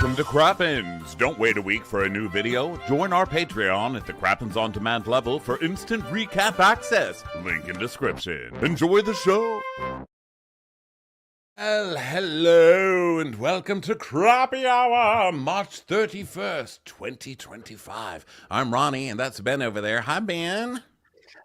Welcome to Crappens. Don't wait a week for a new video. Join our Patreon at the Crappens On Demand level for instant recap access. Link in description. Enjoy the show. Well, hello and welcome to Crappy Hour, March 31st, 2025. I'm Ronnie and that's Ben over there. Hi, Ben.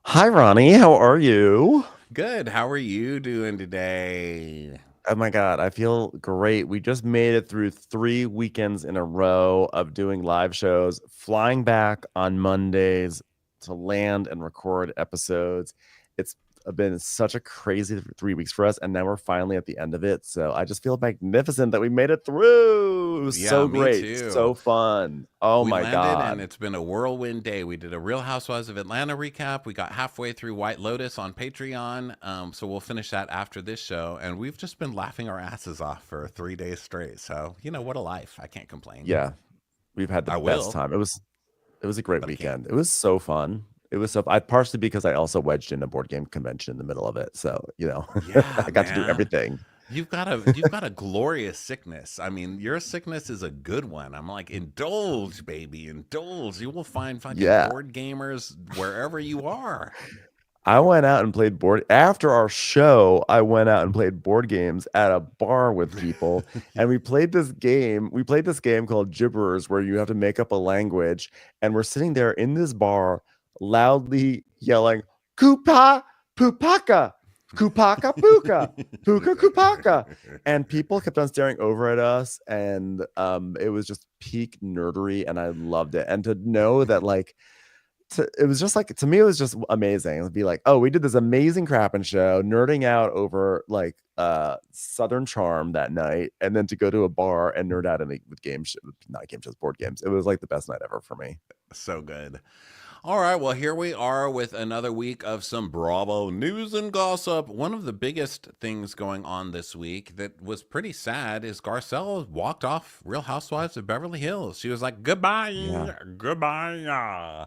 Hi, Ronnie. How are you? Good. How are you doing today? Oh my God, I feel great. We just made it through 3 weekends in a row of doing live shows, flying back on Mondays to land and record episodes. It's been such a crazy 3 weeks for us, and now we're finally at the end of it. So I just feel magnificent that we made it through. It was so great, too. so fun. Oh we my landed God. And it's been a whirlwind day. We did a Real Housewives of Atlanta recap. We got halfway through White Lotus on Patreon. So we'll finish that after this show. And we've just been laughing our asses off for 3 days straight. So, you know, what a life. I can't complain. Yeah, we've had the best time. It was a great weekend. It was so fun. It was so partially because I also wedged in a board game convention in the middle of it. So, you know, I got to do everything. You've got a glorious sickness. I mean, your sickness is a good one. I'm like, indulge, baby, indulge. You will find fucking board gamers wherever you are. I went out and played after our show. I went out and played board games at a bar with people, and we played this game. We played this game called Gibberers, where you have to make up a language, and we're sitting there in this bar, loudly yelling, "Kupa, pupaka, kupaka, puka, puka, kupaka," and people kept on staring over at us, and it was just peak nerdery, and I loved it. And to know that, like, it was just like, to me, it was just amazing. It would be like, oh, we did this amazing Crappin' show, nerding out over like Southern charm that night, and then to go to a bar and nerd out with games, not game shows, board games. It was like the best night ever for me. So good. All right, well, here we are with another week of some Bravo news and gossip. One of the biggest things going on this week that was pretty sad is Garcelle walked off Real Housewives of Beverly Hills. She was like, goodbye, goodbye.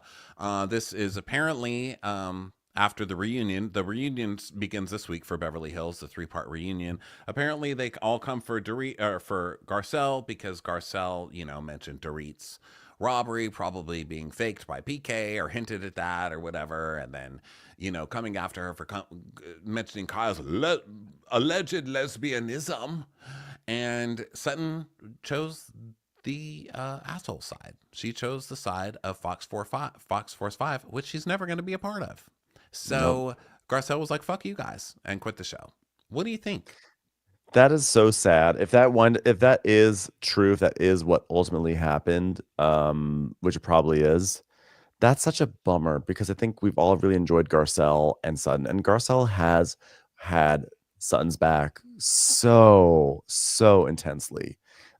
This is apparently after the reunion. The reunion begins this week for Beverly Hills, the 3-part reunion. Apparently, they all come for Garcelle because Garcelle, you know, mentioned Dorit's robbery probably being faked by PK or hinted at that or whatever, and then, you know, coming after her for mentioning Kyle's alleged lesbianism. And Sutton chose the asshole side. She chose the side of Fox Force 5, which she's never going to be a part of. So Garcelle was like, fuck you guys, and quit the show. What do you think? That is so sad. If that is true, if that is what ultimately happened, which it probably is, that's such a bummer, because I think we've all really enjoyed Garcelle and Sutton, and Garcelle has had Sutton's back so intensely.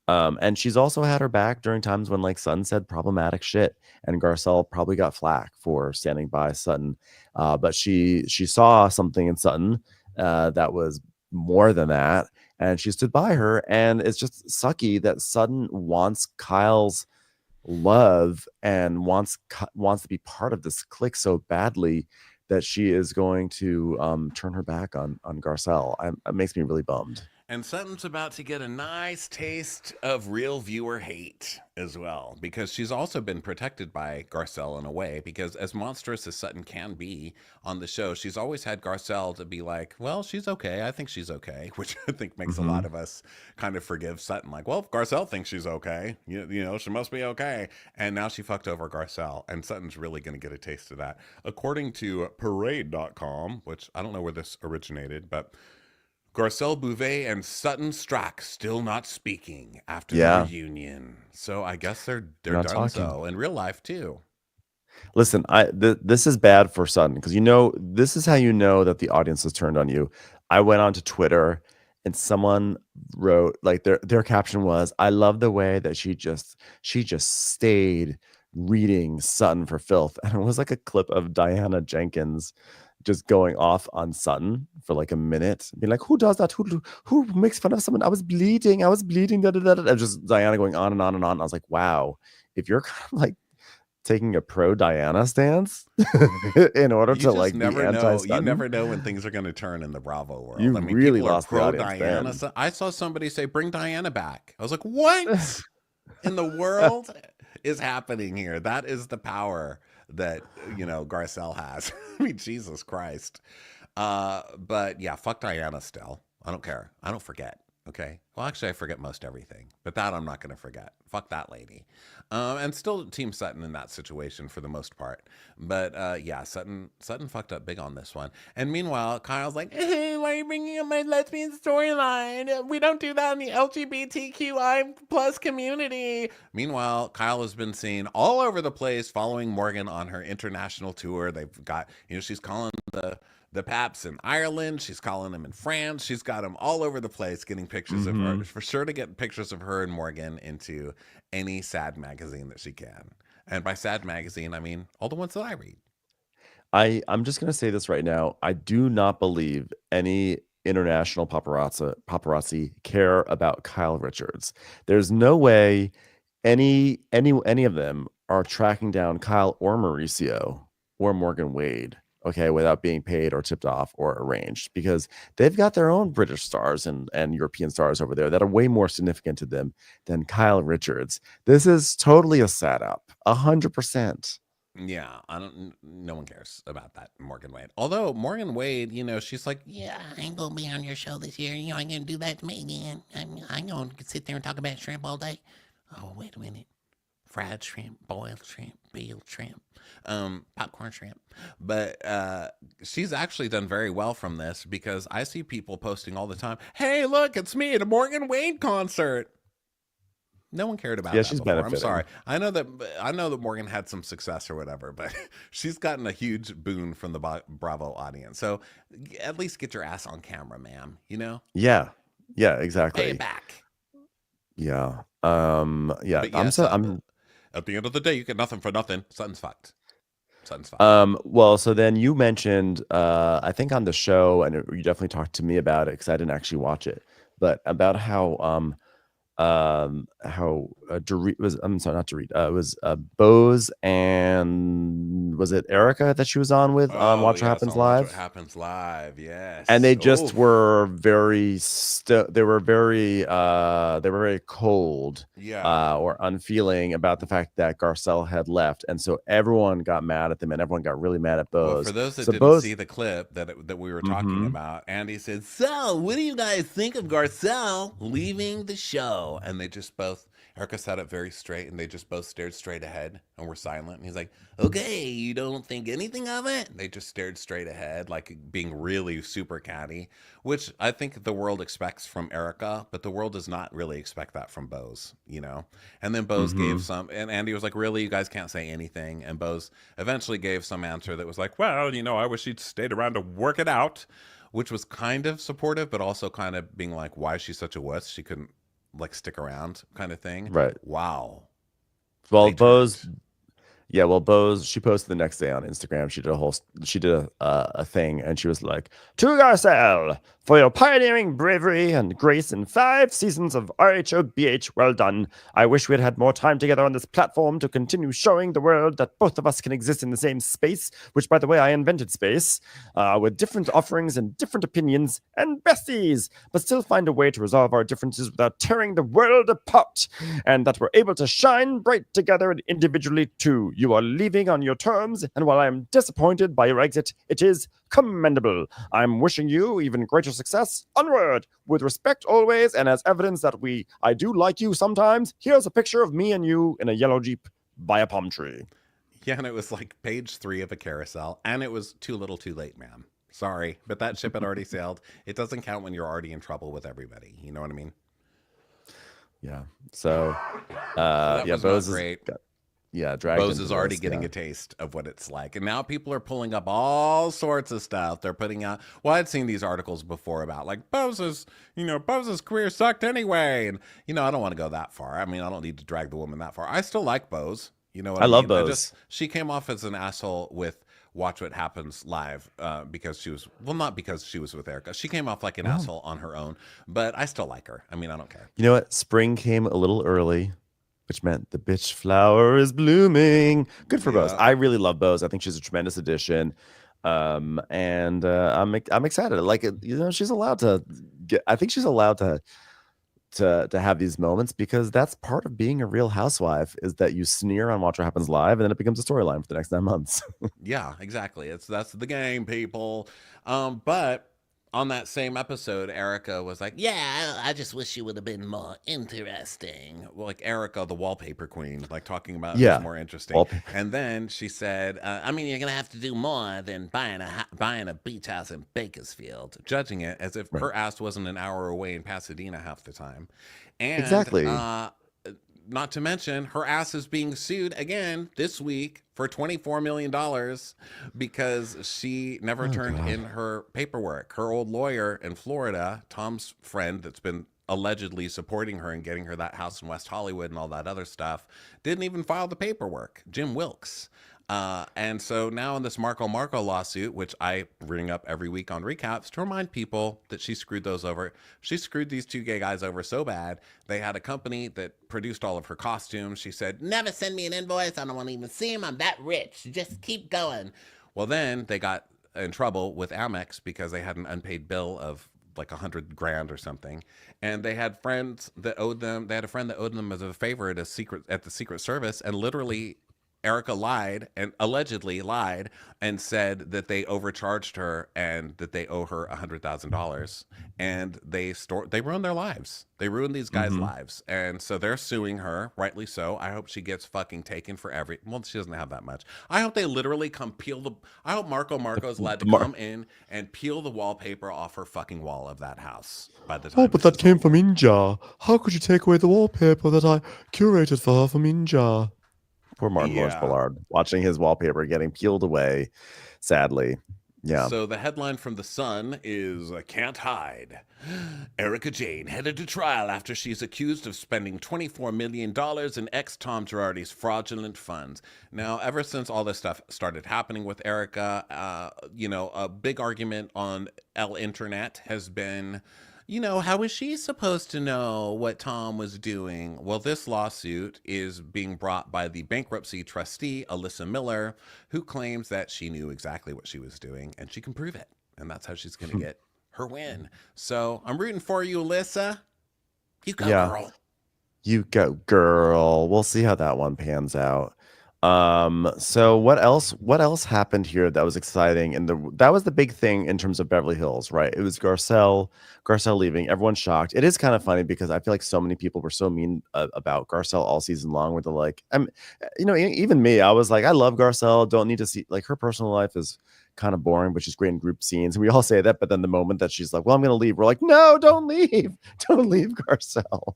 And she's also had her back during times when, like, Sutton said problematic shit, and Garcelle probably got flack for standing by Sutton. But she saw something in Sutton that was more than that, and she stood by her. And it's just sucky that Sutton wants Kyle's love and wants to be part of this clique so badly that she is going to turn her back on Garcelle. It makes me really bummed. And Sutton's about to get a nice taste of real viewer hate as well, because she's also been protected by Garcelle in a way, because as monstrous as Sutton can be on the show, she's always had Garcelle to be like, well, she's okay. I think she's okay, which I think makes a lot of us kind of forgive Sutton. Like, well, if Garcelle thinks she's okay, you know, she must be okay. And now she fucked over Garcelle, and Sutton's really going to get a taste of that. According to Parade.com, which I don't know where this originated, but Garcelle Bouvet and Sutton Strack still not speaking after the reunion. So I guess they're done so in real life too. Listen, this is bad for Sutton, because, you know, this is how you know that the audience has turned on you. I went onto Twitter and someone wrote, like, their caption was, "I love the way that she just stayed reading Sutton for filth." And it was like a clip of Diana Jenkins just going off on Sutton for like a minute, being like, who does that? Who makes fun of someone? I was bleeding. Da, da, da, da. And just Diana going on and on and on. I was like, wow, if you're kind of like taking a pro Diana stance in order to like be anti-Sutton, you never know when things are going to turn in the Bravo world. You really lost pro the audience Diana. I saw somebody say, bring Diana back. I was like, what? in the world is happening here? That is the power that Garcelle has. I mean, Jesus Christ. But yeah, fuck Diana still. I don't care. I don't forget. Okay. Well, actually, I forget most everything, but that I'm not going to forget. Fuck that lady. And still Team Sutton in that situation for the most part. But yeah, Sutton fucked up big on this one. And meanwhile, Kyle's like, hey, why are you bringing up my lesbian storyline? We don't do that in the LGBTQI plus community. Meanwhile, Kyle has been seen all over the place following Morgan on her international tour. They've got, she's calling the Paps in Ireland. She's calling them in France. She's got them all over the place getting pictures of her. For sure to get pictures of her and Morgan into any sad magazine that she can. And by sad magazine, I mean all the ones that I read. I'm just going to say this right now. I do not believe any international paparazzi care about Kyle Richards. There's no way any of them are tracking down Kyle or Mauricio or Morgan Wade, okay, without being paid or tipped off or arranged, because they've got their own British stars and European stars over there that are way more significant to them than Kyle Richards. This is totally a setup, 100%. Yeah, no one cares about that Morgan Wade. Although Morgan Wade, she's like, Yeah, I ain't gonna be on your show this year. You ain't gonna do that to me again. I'm gonna sit there and talk about shrimp all day. Oh, wait a minute. Fried shrimp, boiled shrimp, peeled shrimp, popcorn shrimp. But she's actually done very well from this, because I see people posting all the time, hey, look, it's me at a Morgan Wade concert. No one cared about that she's before. benefiting. I'm sorry. I know that Morgan had some success or whatever, but she's gotten a huge boon from the Bravo audience. So at least get your ass on camera, ma'am. Yeah, exactly. Pay it back. Yeah. Yeah. I'm at the end of the day, you get nothing for nothing. Sutton's fucked. Well, so then you mentioned, I think on the show, and you definitely talked to me about it because I didn't actually watch it, but about how Dorit was, I'm sorry, not Dorit, it was Bose, and was it Erika that she was on with on Watch What Happens Live? Watch What Happens Live, yes. And they just were very they were very cold, or unfeeling about the fact that Garcelle had left, and so everyone got mad at them, and everyone got really mad at Bose. Well, for those that didn't see the clip that we were talking about, Andy said, so what do you guys think of Garcelle leaving the show? And they just both, Erika sat up very straight, and they just both stared straight ahead and were silent. And he's like, okay, you don't think anything of it? And they just stared straight ahead, like being really super catty, which I think the world expects from Erika, but the world does not really expect that from Bose, And then Bose gave some, and Andy was like, really, you guys can't say anything? And Bose eventually gave some answer that was like, well, I wish she'd stayed around to work it out, which was kind of supportive, but also kind of being like, why is she such a wuss? She couldn't stick around, kind of thing. Right. Wow. Well, Bose, she posted the next day on Instagram. She did a thing, and she was like, to Garcelle, for your pioneering bravery and grace in 5 seasons of RHOBH, well done. I wish we had had more time together on this platform to continue showing the world that both of us can exist in the same space, which, by the way, I invented space, with different offerings and different opinions and besties, but still find a way to resolve our differences without tearing the world apart, and that we're able to shine bright together and individually too. You are leaving on your terms, and while I am disappointed by your exit, it is commendable. I'm wishing you even greater success. Onward! With respect always, and as evidence that I do like you sometimes, here's a picture of me and you in a yellow Jeep by a palm tree. Yeah, and it was like page 3 of a carousel, and it was too little too late, ma'am. Sorry, but that ship had already sailed. It doesn't count when you're already in trouble with everybody. You know what I mean? Yeah. So, that was Bose not great. Bose is already getting a taste of what it's like. And now people are pulling up all sorts of stuff. They're putting out, well, I'd seen these articles before about like Bose's career sucked anyway. And, I don't want to go that far. I mean, I don't need to drag the woman that far. I still like Bose. You know what I mean? Love Bose. She came off as an asshole with Watch What Happens Live because she was, well, not because she was with Erika. She came off like an asshole on her own, but I still like her. I mean, I don't care. You know what? Spring came a little early, which meant the bitch flower is blooming. Good for Bose. I really love Bose. I think she's a tremendous addition. And I'm excited. Like, she's allowed to I think she's allowed to to have these moments, because that's part of being a real housewife, is that you sneer on Watch What Happens Live and then it becomes a storyline for the next 9 months. Yeah, exactly. That's the game, people. But on that same episode, Erika was like, Yeah, I just wish you would have been more interesting. well, like Erika, the wallpaper queen, like talking about who's Yeah. more interesting. Wallpaper. And then she said, I mean, you're gonna have to do more than buying a beach house in Bakersfield. judging it as if Right. her ass wasn't an hour away in Pasadena half the time. And Exactly. not to mention, her ass is being sued again this week for $24 million because she never turned God. in her paperwork. Her old lawyer in Florida, Tom's friend that's been allegedly supporting her and getting her that house in West Hollywood and all that other stuff, didn't even file the paperwork. Jim Wilkes. And so now in this Marco lawsuit, which I bring up every week on recaps to remind people that she screwed those over. She screwed these two gay guys over so bad. They had a company that produced all of her costumes. She said, Never send me an invoice. I don't want to even see him. I'm that rich. Just keep going. well, then they got in trouble with Amex because they had an unpaid bill of like 100 grand or something. And they had friends that owed them. They had a friend that owed them as a favor at the Secret Service, and literally Erika lied and allegedly lied and said that they overcharged her and that they owe her $100,000, and they ruined their lives. They ruined these guys' lives, and so they're suing her, rightly so. I hope she gets fucking taken for well, she doesn't have that much. I hope they literally come I hope Marco's allowed to come in and peel the wallpaper off her fucking wall of that house by the time. Oh, but that came from Inja. How could you take away the wallpaper that I curated for her from Inja? Poor Martin Lawrence Yeah. Bullard, watching his wallpaper getting peeled away, sadly. Yeah. So the headline from The Sun is Can't Hide. Erika Jayne headed to trial after she's accused of spending $24 million in ex-Tom Girardi's fraudulent funds. Now, ever since all this stuff started happening with Erika, a big argument on El Internet has been, how is she supposed to know what Tom was doing? Well, this lawsuit is being brought by the bankruptcy trustee, Alyssa Miller, who claims that she knew exactly what she was doing and she can prove it. And that's how she's going to get her win. So I'm rooting for you, Alyssa. You go, girl. You go, girl. We'll see how that one pans out. So what else happened here that was exciting? And that was the big thing in terms of Beverly Hills, right? It was Garcelle leaving. Everyone's shocked. It is kind of funny because I feel like so many people were so mean about Garcelle all season long, where they're like, even me, I was like, I love Garcelle. Don't need to see, like, her personal life is kind of boring, but she's great in group scenes. And we all say that, but then the moment that she's like, well, I'm gonna leave, we're like, no, don't leave. Don't leave, Garcelle.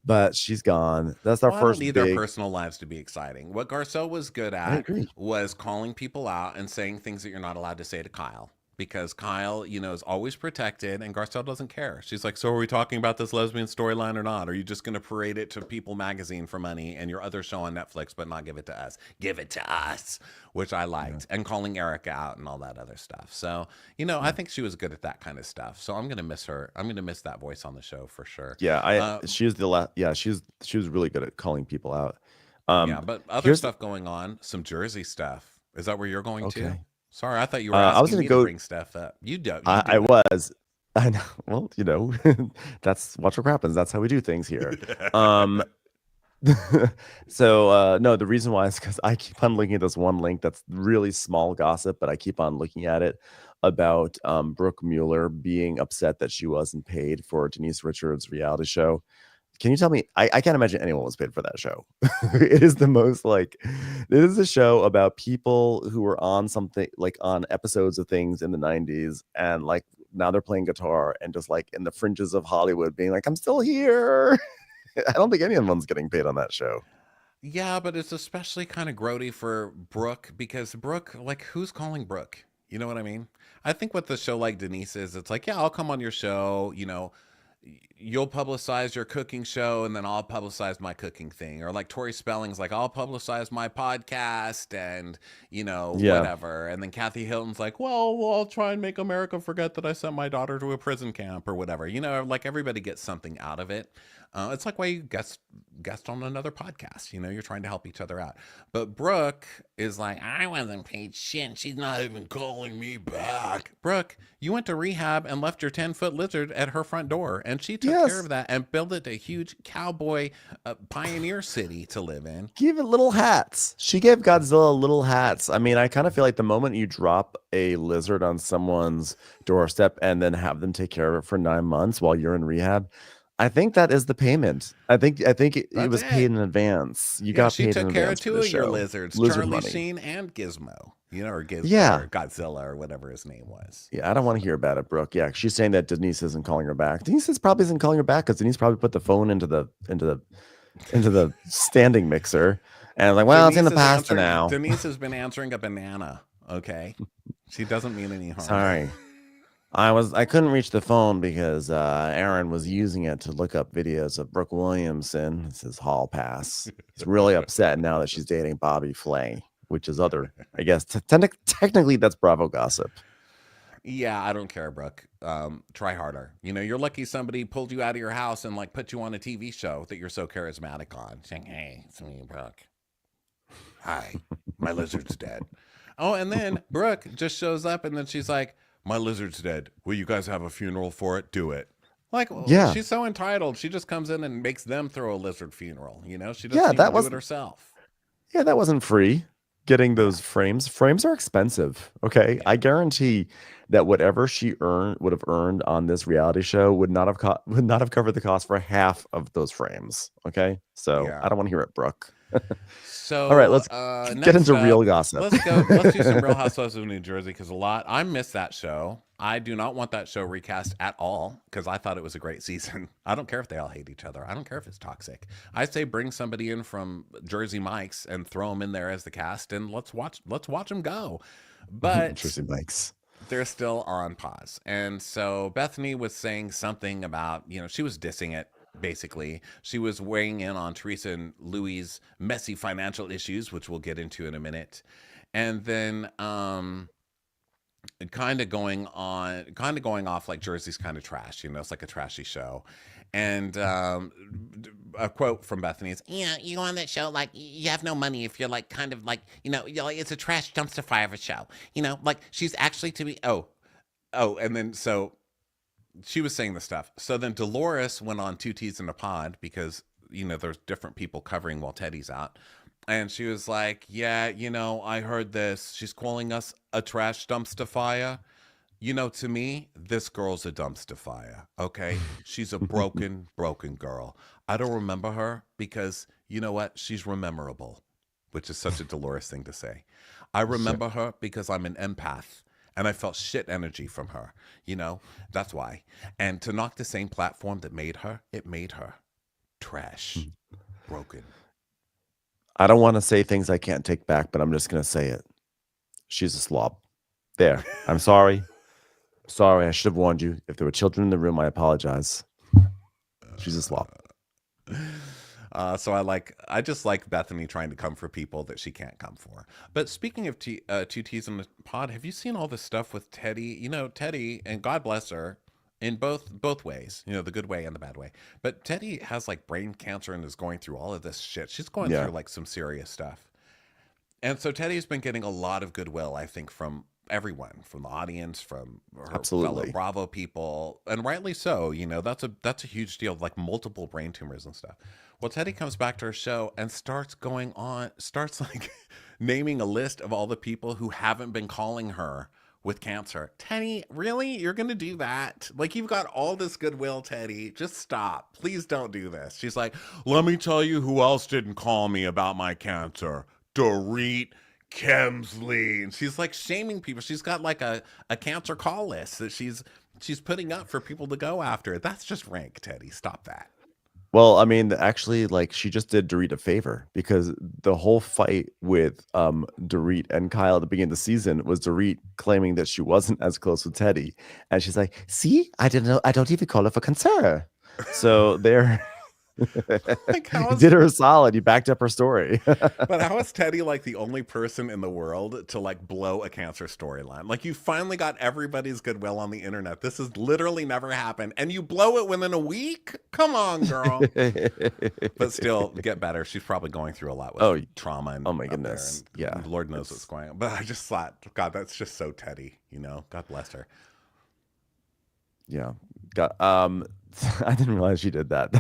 But she's gone. That's our first. I don't need their personal lives to be exciting. What Garcelle was good at was calling people out and saying things that you're not allowed to say to Kyle. Because Kyle, is always protected, and Garcelle doesn't care. She's like, so are we talking about this lesbian storyline or not? Are you just going to parade it to People magazine for money and your other show on Netflix, but not give it to us? Give it to us, which I liked. And calling Erika out and all that other stuff. So, I think she was good at that kind of stuff. So I'm going to miss her. I'm going to miss that voice on the show for sure. Yeah, she was she was really good at calling people out. But other stuff going on, some Jersey stuff. Is that where you're going to? Sorry, I thought you were asking me to bring stuff up. You don't. I was. I know. Well, that's Watch What Happens. That's how we do things here. So no, the reason why is because I keep on looking at this one link that's really small gossip, but I keep on looking at it about Brooke Mueller being upset that she wasn't paid for Denise Richards' reality show. Can you tell me? I can't imagine anyone was paid for that show. It is the most it is a show about people who were on something, like on episodes of things in the 90s, and like now they're playing guitar and just like in the fringes of Hollywood being like, I'm still here. I don't think anyone's getting paid on that show. Yeah, but it's especially kind of grody for Brooke, because Brooke, like, who's calling Brooke? You know what I mean? I think what the show like Denise is, it's like, yeah, I'll come on your show, you'll publicize your cooking show and then I'll publicize my cooking thing. Or like Tori Spelling's like, I'll publicize my podcast and, whatever. And then Kathy Hilton's like, well, I'll try and make America forget that I sent my daughter to a prison camp or whatever. Like everybody gets something out of it. It's like why you guest on another podcast. You know, you're trying to help each other out. But Brooke is like, I wasn't paid shit. She's not even calling me back. Brooke, you went to rehab and left your 10-foot lizard at her front door, and she took care Yes. of that and built it a huge cowboy pioneer city to live in. Give it little hats. She gave Godzilla little hats. I mean, I kind of feel like the moment you drop a lizard on someone's doorstep and then have them take care of it for 9 months while you're in rehab, I think that is the payment. I think it That's was it. paid in advance. You Yeah, got she paid took in care of advance for two this of your show. lizards, Lizard Charlie money. Sheen and Gizmo. You know, or Yeah. or Godzilla or whatever his name was. Yeah, I don't want to hear about it, Brooke. Yeah, she's saying that Denise isn't calling her back. Denise probably isn't calling her back because Denise probably put the phone into the standing mixer and like, well, it's in the past now. Denise has been answering a banana. Okay, she doesn't mean any harm. Sorry. I couldn't reach the phone because Aaron was using it to look up videos of Brooke Williamson. It's his hall pass. He's really upset now that she's dating Bobby Flay, which is other, I guess, technically that's Bravo gossip. Yeah, I don't care, Brooke. Try harder. You know, you're lucky somebody pulled you out of your house and like put you on a TV show that you're so charismatic on, saying, "Hey, it's me, Brooke. Hi, my lizard's dead." Oh, and then Brooke just shows up and then she's like, "My lizard's dead. Will you guys have a funeral for it? Do it." Like, Yeah. she's so entitled. She just comes in and makes them throw a lizard funeral. You know, she doesn't even do it herself. Yeah, that wasn't free. Getting those frames are expensive. Okay, I guarantee that whatever she would have earned on this reality show would not have covered the cost for half of those frames. Okay, so Yeah. I don't want to hear it, Brooke. So, All right, let's get next into up, real gossip. Let's do some Real Housewives of New Jersey because I miss that show. I do not want that show recast at all because I thought it was a great season. I don't care if they all hate each other. I don't care if it's toxic. I say bring somebody in from Jersey Mike's and throw them in there as the cast and let's watch them go. But Jersey Mike's. They're still on pause. And so Bethany was saying something about, you know, she was dissing it. Basically, she was weighing in on Teresa and Louie's messy financial issues, which we'll get into in a minute. And then kind of going off like Jersey's kind of trash, you know, it's like a trashy show. And a quote from Bethany is, Yeah, you on that show, like, you have no money if you're, like, kind of, like, you know, you're like, it's a trash dumpster fire of a show. You know, like, she's actually to be, and then so she was saying this stuff. So then Dolores went on Two Teas in a Pod because, you know, there's different people covering while Teddy's out. And she was like, yeah, you know, I heard this. She's calling us a trash dumpster fire. You know, to me, this girl's a dumpster fire, okay? She's a broken girl. I don't remember her because, you know what? She's rememberable, which is such a Dolores thing to say. I remember her because I'm an empath and I felt shit energy from her, you know? That's why. And to knock the same platform that made her, it made her trash, broken. I don't want to say things I can't take back, but I'm just going to say it. She's a slob. There. I'm sorry. Sorry, I should have warned you. If there were children in the room, I apologize. She's a slob. So I just like Bethany trying to come for people that she can't come for. But speaking of Two T's in the Pod, have you seen all this stuff with Teddy? You know, Teddy, and God bless her, in both ways, you know, the good way and the bad way. But Teddy has like brain cancer and is going through all of this shit. She's going through like some serious stuff. And so Teddy's been getting a lot of goodwill, I think, from everyone, from the audience, from her fellow Bravo people, and rightly so. You know, that's a huge deal, like multiple brain tumors and stuff. Well, Teddy comes back to her show and starts like naming a list of all the people who haven't been calling her with cancer. Teddy, really? You're going to do that? Like, you've got all this goodwill, Teddy. Just stop. Please don't do this. She's like, let me tell you who else didn't call me about my cancer. Dorit Kemsley. And she's like shaming people. She's got like a cancer call list that she's putting up for people to go after. That's just rank, Teddy. Stop that. Well, I mean, actually, like, she just did Dorit a favor because the whole fight with Dorit and Kyle at the beginning of the season was Dorit claiming that she wasn't as close with Teddy. And she's like, see, I didn't know. I don't even call her for cancer. So they're Like, how You is did her a solid. You backed up her story. But how is Teddy like the only person in the world to like blow a cancer storyline? Like, you finally got everybody's goodwill on the internet. This has literally never happened, and you blow it within a week? Come on, girl. But still, get better. She's probably going through a lot with trauma and oh my up goodness. there, and Yeah. Lord knows what's going on. But I just thought, God, that's just so Teddy. You know, God bless her. Yeah. I didn't realize she did that.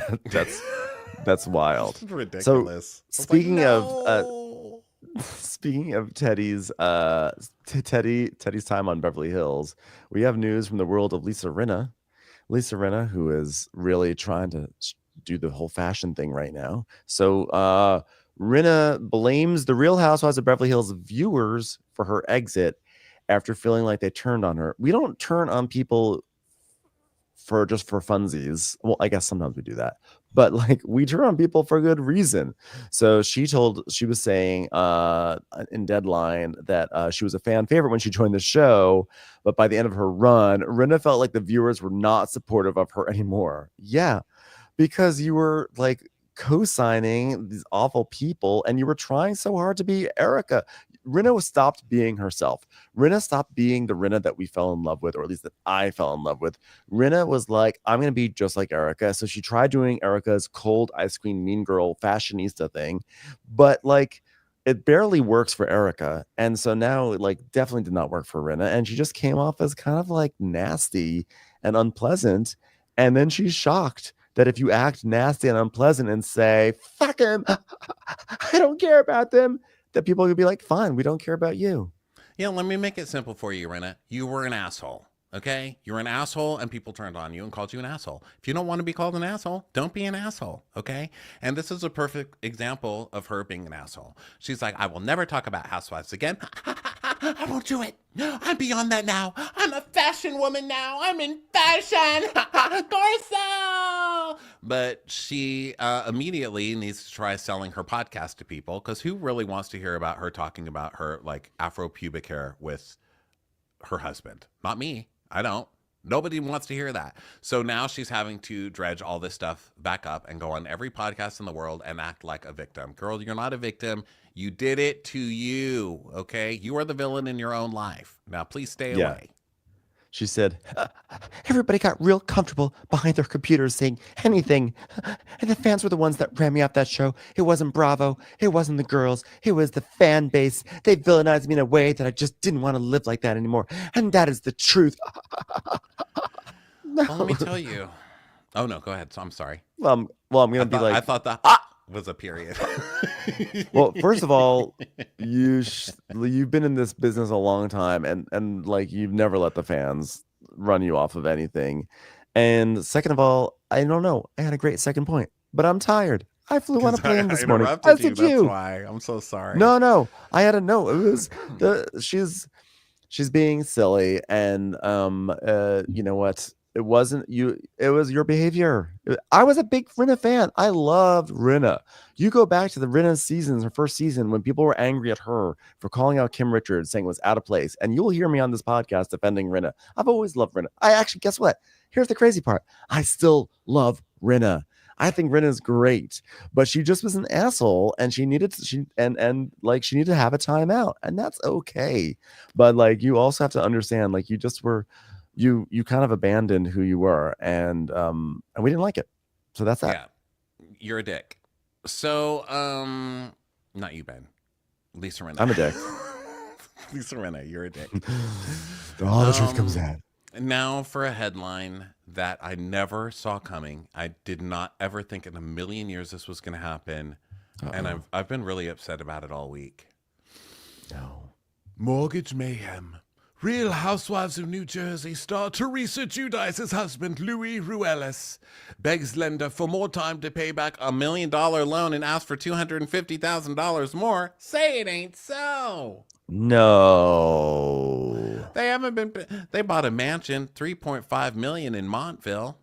That's wild. It's ridiculous. So speaking no. speaking of Teddy's Teddy's time on Beverly Hills, we have news from the world of Lisa Rinna. Lisa Rinna, who is really trying to do the whole fashion thing right now. So Rinna blames the Real Housewives of Beverly Hills viewers for her exit after feeling like they turned on her. We don't turn on people for funsies. Well, I guess sometimes we do that, but like we turn on people for good reason. So she was saying in Deadline that she was a fan favorite when she joined the show, but by the end of her run, Rinna felt like the viewers were not supportive of her anymore. Yeah, because you were like co-signing these awful people and you were trying so hard to be Erika. Rinna stopped being herself. Rinna stopped being the Rinna that we fell in love with, or at least that I fell in love with. Rinna was like, I'm going to be just like Erika. So she tried doing Erika's cold ice cream mean girl fashionista thing, but like it barely works for Erika. And so now it like definitely did not work for Rinna. And she just came off as kind of like nasty and unpleasant. And then she's shocked that if you act nasty and unpleasant and say, fuck him, I don't care about them, that people could be like, fine, we don't care about you. Yeah, let me make it simple for you, Rinna. You were an asshole, okay? You're an asshole, and people turned on you and called you an asshole. If you don't want to be called an asshole, don't be an asshole, okay? And this is a perfect example of her being an asshole. She's like, I will never talk about housewives again. I won't do it. I'm beyond that now. I'm a fashion woman now. I'm in fashion. Garcelle. But she immediately needs to try selling her podcast to people, because who really wants to hear about her talking about her like Afro pubic hair with her husband? Not me. I don't. Nobody wants to hear that. So now she's having to dredge all this stuff back up and go on every podcast in the world and act like a victim. Girl, you're not a victim. You did it to you, okay? You are the villain in your own life. Now, please stay away. She said, everybody got real comfortable behind their computers saying anything. And the fans were the ones that ran me off that show. It wasn't Bravo. It wasn't the girls. It was the fan base. They villainized me in a way that I just didn't want to live like that anymore. And that is the truth. No. Well, let me tell you. Oh, no, go ahead. So I'm sorry. Well, I'm going to be like. I thought that was a period. Well, first of all, you've been in this business a long time, and like you've never let the fans run you off of anything. And second of all, I don't know. I had a great second point, but I'm tired. I flew on a plane this morning. As did you. That's why. I'm so sorry. No. I had a no. It was she's being silly, and you know what? It wasn't you. It was your behavior. I was a big Rinna fan. I loved Rinna. You go back to the Rinna seasons, her first season, when people were angry at her for calling out Kim Richards, saying it was out of place. And you'll hear me on this podcast defending Rinna. I've always loved Rinna. I actually, guess what? Here's the crazy part. I still love Rinna. I think Rinna's great, but she just was an asshole, and she needed to, she needed to have a timeout, and that's okay. But like, you also have to understand, like, you just were. You kind of abandoned who you were, and we didn't like it. So that's that. Yeah, you're a dick. So, not you, Ben. Lisa Rinna. I'm a dick. Lisa Rinna, you're a dick. All the truth comes out. Now for a headline that I never saw coming. I did not ever think in a million years this was going to happen, and I've been really upset about it all week. No. Mortgage mayhem. Real Housewives of New Jersey star Teresa Giudice's husband, Louie Ruelas, begs lender for more time to pay back $1 million loan and asks for $250,000 more. Say it ain't so. No. They bought a mansion, $3.5 million in Montville.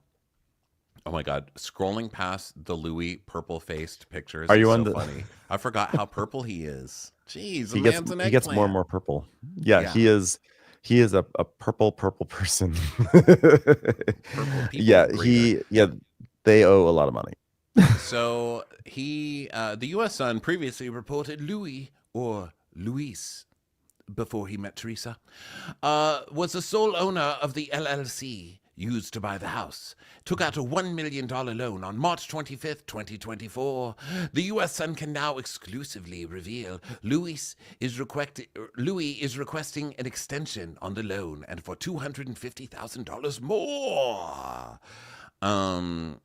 Oh my God. Scrolling past the Louie purple-faced pictures. Are you so on the... funny. I forgot how purple he is. Jeez, he gets more and more purple. Yeah. He is a purple person. Purple people They owe a lot of money. So the U.S. Sun previously reported Louie, or Luis, before he met Teresa, was the sole owner of the LLC used to buy the house. Took out a $1 million loan on March 25th, 2024. The U.S. Sun can now exclusively reveal Louis is requesting an extension on the loan and for $250,000 more. The $1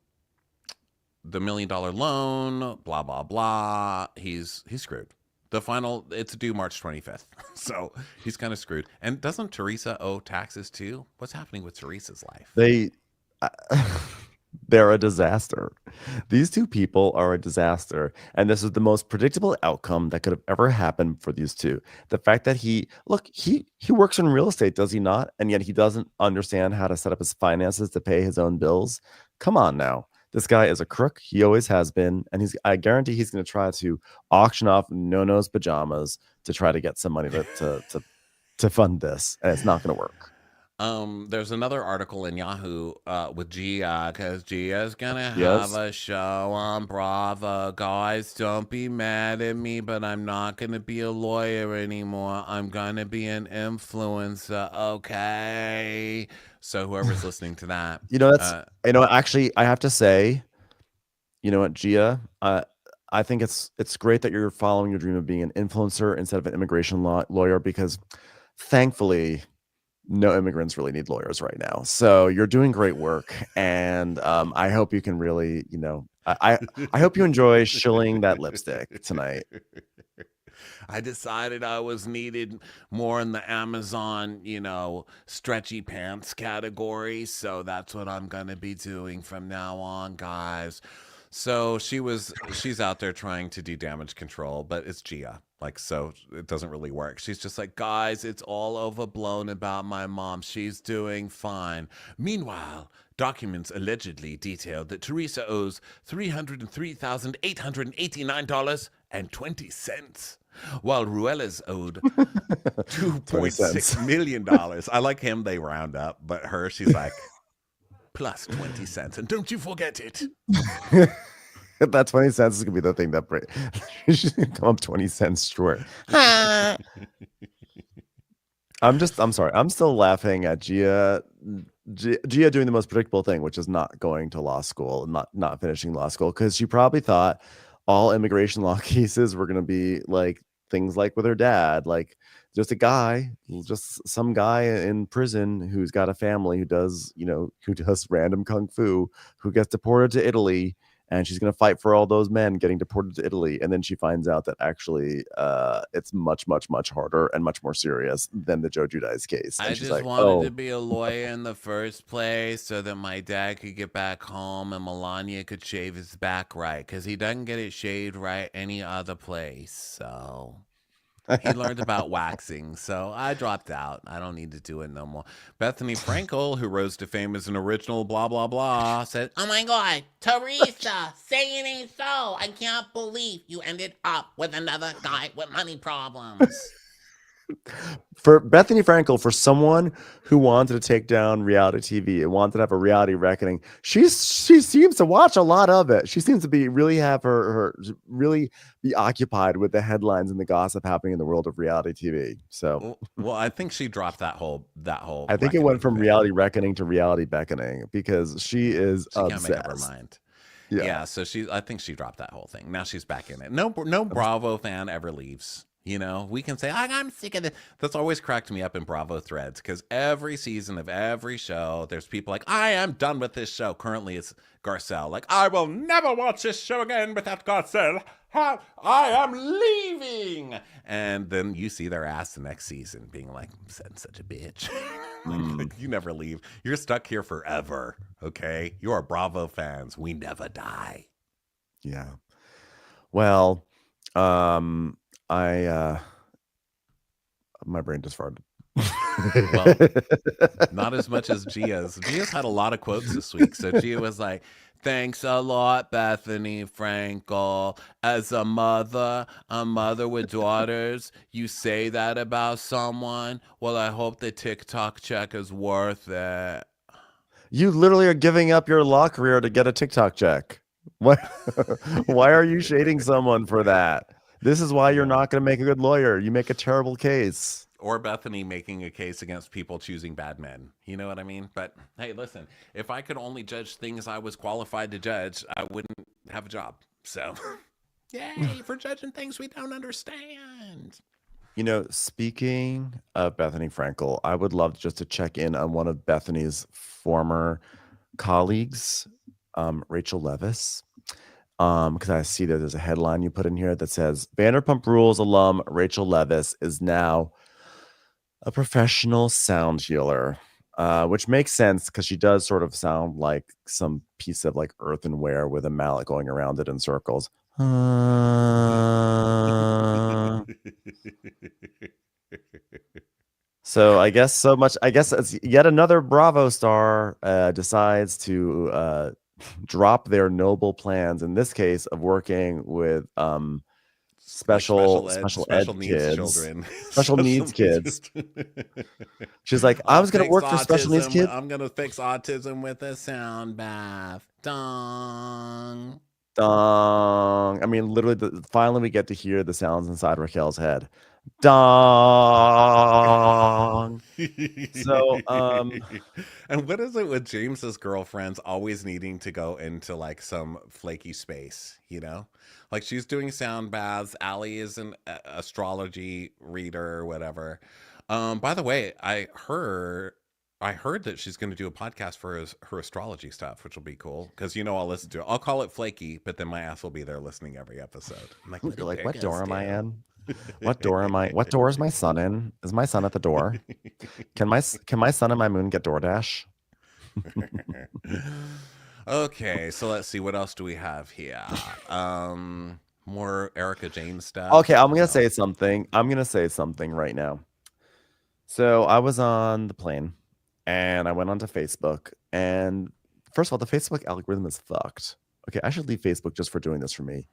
million loan, blah, blah, blah. He's screwed. It's due March 25th. So he's kind of screwed. And doesn't Teresa owe taxes too? What's happening with Teresa's life? They're a disaster. These two people are a disaster. And this is the most predictable outcome that could have ever happened for these two. The fact that he works in real estate, does he not? And yet he doesn't understand how to set up his finances to pay his own bills. Come on now. This guy is a crook. He always has been. And I guarantee he's going to try to auction off No-No's pajamas to try to get some money to fund this. And it's not going to work. There's another article in Yahoo with Gia, because Gia's gonna have a show on Bravo. Guys, don't be mad at me, but I'm not gonna be a lawyer anymore. I'm gonna be an influencer, okay? So whoever's listening to that, actually, I have to say, you know what, Gia, I think it's great that you're following your dream of being an influencer instead of an immigration lawyer, because thankfully, no immigrants really need lawyers right now. So you're doing great work. And I hope you can really, I hope you enjoy shilling that lipstick tonight. I decided I was needed more in the Amazon, stretchy pants category. So that's what I'm going to be doing from now on, guys. So she's out there trying to do damage control, but it's Gia. So it doesn't really work. She's just like, guys, it's all overblown about my mom. She's doing fine. Meanwhile, documents allegedly detailed that Teresa owes $303,889.20, while Ruela's owed $2.6 million. I like him, they round up, but her, she's like, plus 20 cents. And don't you forget it. That 20 cents is going to be the thing that she's going to come up 20 cents short. I'm sorry. I'm still laughing at Gia doing the most predictable thing, which is not going to law school, not finishing law school, because she probably thought all immigration law cases were going to be like things like with her dad, like just some guy in prison who's got a family who does random kung fu, who gets deported to Italy. And she's going to fight for all those men getting deported to Italy. And then she finds out that actually it's much, much, much harder and much more serious than the Joe Giudice case. And I just wanted to be a lawyer in the first place so that my dad could get back home and Melania could shave his back right, because he doesn't get it shaved right any other place. So he learned about waxing, so I dropped out. I don't need to do it no more. Bethenny Frankel, who rose to fame as an original blah, blah, blah, said, "Oh my God, Teresa, say it ain't so. I can't believe you ended up with another guy with money problems." For Bethenny Frankel, for someone who wanted to take down reality TV and wanted to have a reality reckoning, she seems to watch a lot of it. She seems to be really be occupied with the headlines and the gossip happening in the world of reality TV. So, well, I think she dropped that whole. I think it went from reality reckoning to reality beckoning, because she is obsessed. Can't make up her mind. Yeah. So I think she dropped that whole thing. Now she's back in it. No Bravo fan ever leaves. We can say, I'm sick of this. That's always cracked me up in Bravo threads, because every season of every show, there's people like, I am done with this show. Currently, it's Garcelle. Like, I will never watch this show again without Garcelle. I am leaving. And then you see their ass the next season being like, such a bitch. Like, you never leave. You're stuck here forever, okay? You're Bravo fans. We never die. Yeah. Well, my brain just farted. Well, not as much as Gia's. Gia's had a lot of quotes this week. So Gia was like, thanks a lot, Bethenny Frankel. As a mother with daughters, you say that about someone? Well, I hope the TikTok check is worth it. You literally are giving up your law career to get a TikTok check. What? Why are you shading someone for that? This is why you're Yeah. not going to make a good lawyer. You make a terrible case. Or Bethany making a case against people choosing bad men. You know what I mean? But hey, listen, if I could only judge things I was qualified to judge, I wouldn't have a job. So, yay for judging things we don't understand. Speaking of Bethany Frankel, I would love just to check in on one of Bethany's former colleagues, Rachel Levis. Because I see that there's a headline you put in here that says Vanderpump Rules alum Rachel Levis is now a professional sound healer, which makes sense because she does sort of sound like some piece of like earthenware with a mallet going around it in circles. So I guess so much. I guess it's yet another Bravo star decides to drop their noble plans. In this case, of working with special ed needs kids, children, special needs kids. She's like, I was going to work for special needs kids. I'm going to fix autism with a sound bath. Dong. Dong. I mean, literally, finally we get to hear the sounds inside Raquel's head. Dong. So, and what is it with James's girlfriends always needing to go into like some flaky space, Like she's doing sound baths. Allie is an astrology reader or whatever. By the way, I heard that she's going to do a podcast for her astrology stuff, which will be cool because I'll listen to it. I'll call it flaky, but then my ass will be there listening every episode. I'm like, you're like, what door am I in? What door am I? What door is my son in? Is my son at the door? Can my son and my moon get DoorDash? Okay, so let's see what else do we have here. More Erika Jayne stuff. Okay, I'm gonna say something. I'm gonna say something right now. So I was on the plane and I went onto Facebook, and first of all, the Facebook algorithm is fucked. Okay, I should leave Facebook just for doing this for me.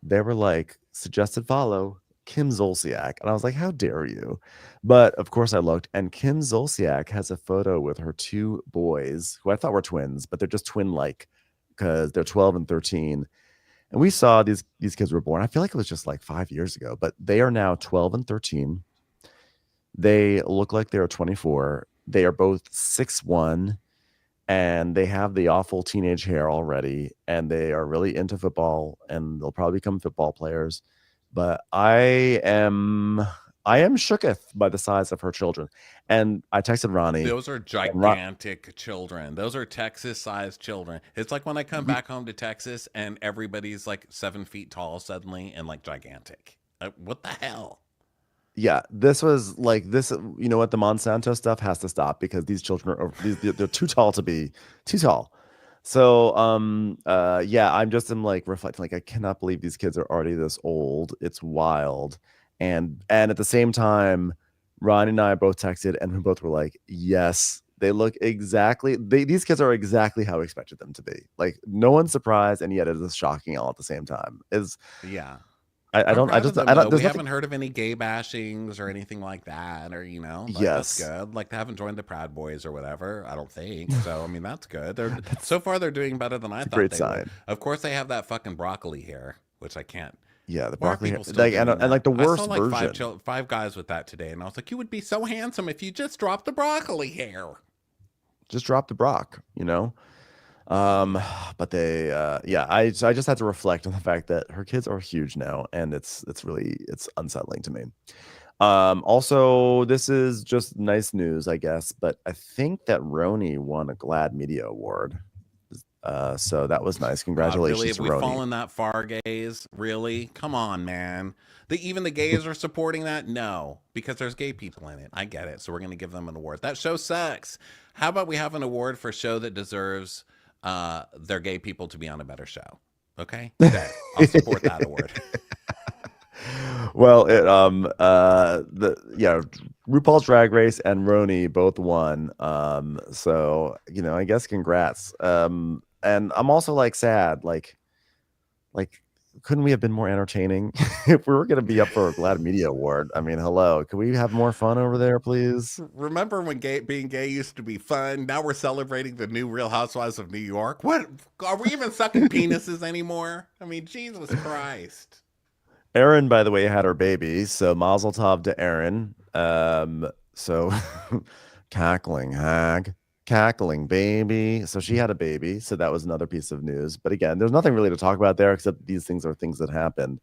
They were like, suggested follow Kim Zolciak. And I was like, how dare you? But of course I looked, and Kim Zolciak has a photo with her two boys who I thought were twins, but they're just twin-like because they're 12 and 13. And we saw these kids were born. I feel like it was just like 5 years ago, but they are now 12 and 13. They look like they're 24. They are both 6'1", and they have the awful teenage hair already, and they are really into football, and they'll probably become football players. But I am shooketh by the size of her children. And I texted Ronnie. Those are gigantic children. Those are Texas-sized children. It's like when I come back home to Texas and everybody's like 7 feet tall suddenly and like gigantic. What the hell? Yeah, this was like this. You know what? The Monsanto stuff has to stop because these children are they're too tall to be too tall. So yeah, I'm like reflecting, like I cannot believe these kids are already this old. It's wild. And at the same time, Ron and I both texted, and we both were like, yes, they look exactly. These kids are exactly how we expected them to be. Like no one's surprised, and yet it is shocking all at the same time. Yeah. We haven't heard of any gay bashings or anything like that, or yes, that's good. Like they haven't joined the Proud Boys or whatever. I don't think so. I mean, that's good. So far they're doing better than I thought. Great they sign. Would. Of course, they have that fucking broccoli hair, which I can't. Yeah, the broccoli hair, and like the worst I saw like version. five guys with that today, and I was like, you would be so handsome if you just dropped the broccoli hair. Just drop the brock, But they I just had to reflect on the fact that her kids are huge now, and it's unsettling to me. Also, this is just nice news, I guess, but I think that RHONY won a GLAAD Media Award. So that was nice. Congratulations, really? Have we RHONY. fallen that far, gays? Really? Come on, man. Even the gays are supporting that? No, because there's gay people in it. I get it. So we're going to give them an award. That show sucks. How about we have an award for a show that deserves their gay people to be on a better show? Okay? I'll support that award. Well, RuPaul's Drag Race and RHONY both won. So, I guess congrats. And I'm also like sad, like couldn't we have been more entertaining? If we were going to be up for a Glad Media Award, I mean, hello, can we have more fun over there, please? Remember when being gay used to be fun? Now we're celebrating the new Real Housewives of New York. What are we even sucking penises anymore? I mean, Jesus Christ. Erin, by the way, had her baby, so Mazel Tov to Erin. So cackling hag, cackling baby. So she had a baby, so that was another piece of news. But again, there's nothing really to talk about there except these things are things that happened.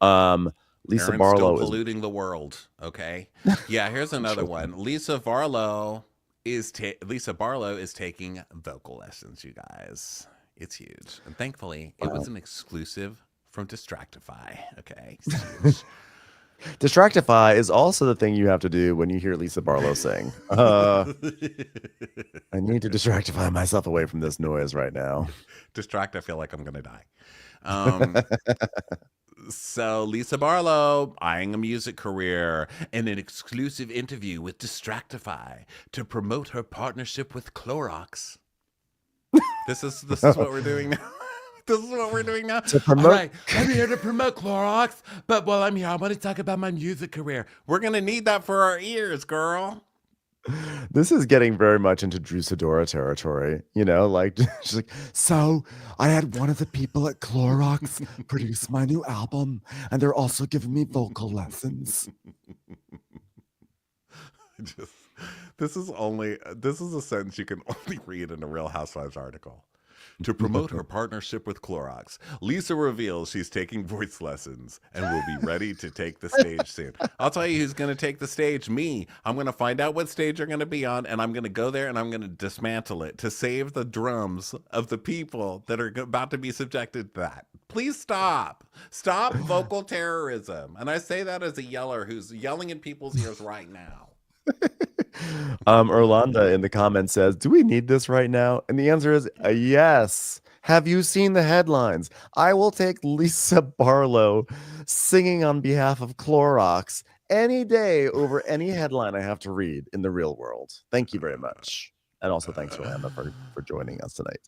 Lisa Erin's Barlow still polluting the world. Okay, yeah. Here's another one. Lisa Barlow is taking vocal lessons. You guys, it's huge, and thankfully, it was an exclusive from Distractify. Okay, it's huge. Distractify is also the thing you have to do when you hear Lisa Barlow sing. I need to distractify myself away from this noise right now. Distract, I feel like I'm gonna die. So Lisa Barlow eyeing a music career in an exclusive interview with Distractify to promote her partnership with Clorox. This is what we're doing now. This is what we're doing now. To promote. All right, I'm here to promote Clorox, but while I'm here, I want to talk about my music career. We're gonna need that for our ears, girl. This is getting very much into Drew Sidora territory, you know, like she's like, so I had one of the people at Clorox produce my new album, and they're also giving me vocal lessons. This is a sentence you can only read in a Real Housewives article. To promote her partnership with Clorox, Lisa reveals she's taking voice lessons and will be ready to take the stage soon. I'll tell you who's going to take the stage, me. I'm going to find out what stage you're going to be on, and I'm going to go there and I'm going to dismantle it to save the drums of the people that are about to be subjected to that. Please stop. Stop vocal terrorism. And I say that as a yeller who's yelling in people's ears right now. Orlando in the comments says, do we need this right now? And the answer is yes. Have you seen the headlines? I will take Lisa Barlow singing on behalf of Clorox any day over any headline I have to read in the real world. Thank you very much. And also thanks, Orlando, for joining us tonight.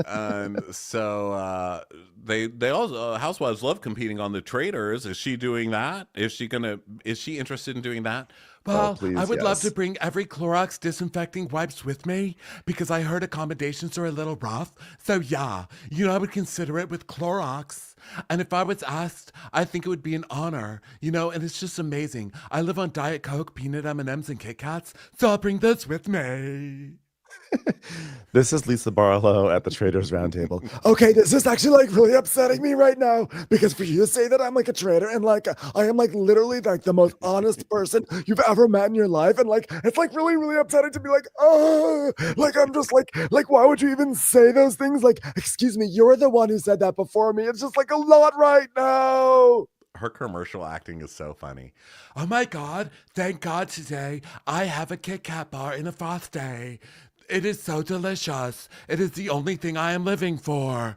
And so they also Housewives love competing on the Traders. Is she doing that? Is she interested in doing that? Well, please, I would love yes. to bring every Clorox disinfecting wipes with me because I heard accommodations are a little rough. So yeah, I would consider it with Clorox. And if I was asked, I think it would be an honor, and it's just amazing. I live on Diet Coke, peanut M&Ms, and Kit Kats, so I'll bring those with me. This is Lisa Barlow at the Traders Roundtable. Okay, this is actually like really upsetting me right now because for you to say that I'm like a trader and like I am like literally like the most honest person you've ever met in your life, and like it's like really really upsetting to be like, oh, like I'm just like why would you even say those things? Like, excuse me, you're the one who said that before me. It's just like a lot right now. Her commercial acting is so funny. Oh my God, thank God today I have a Kit Kat bar in a Frosty. It is so delicious. It is the only thing I am living for.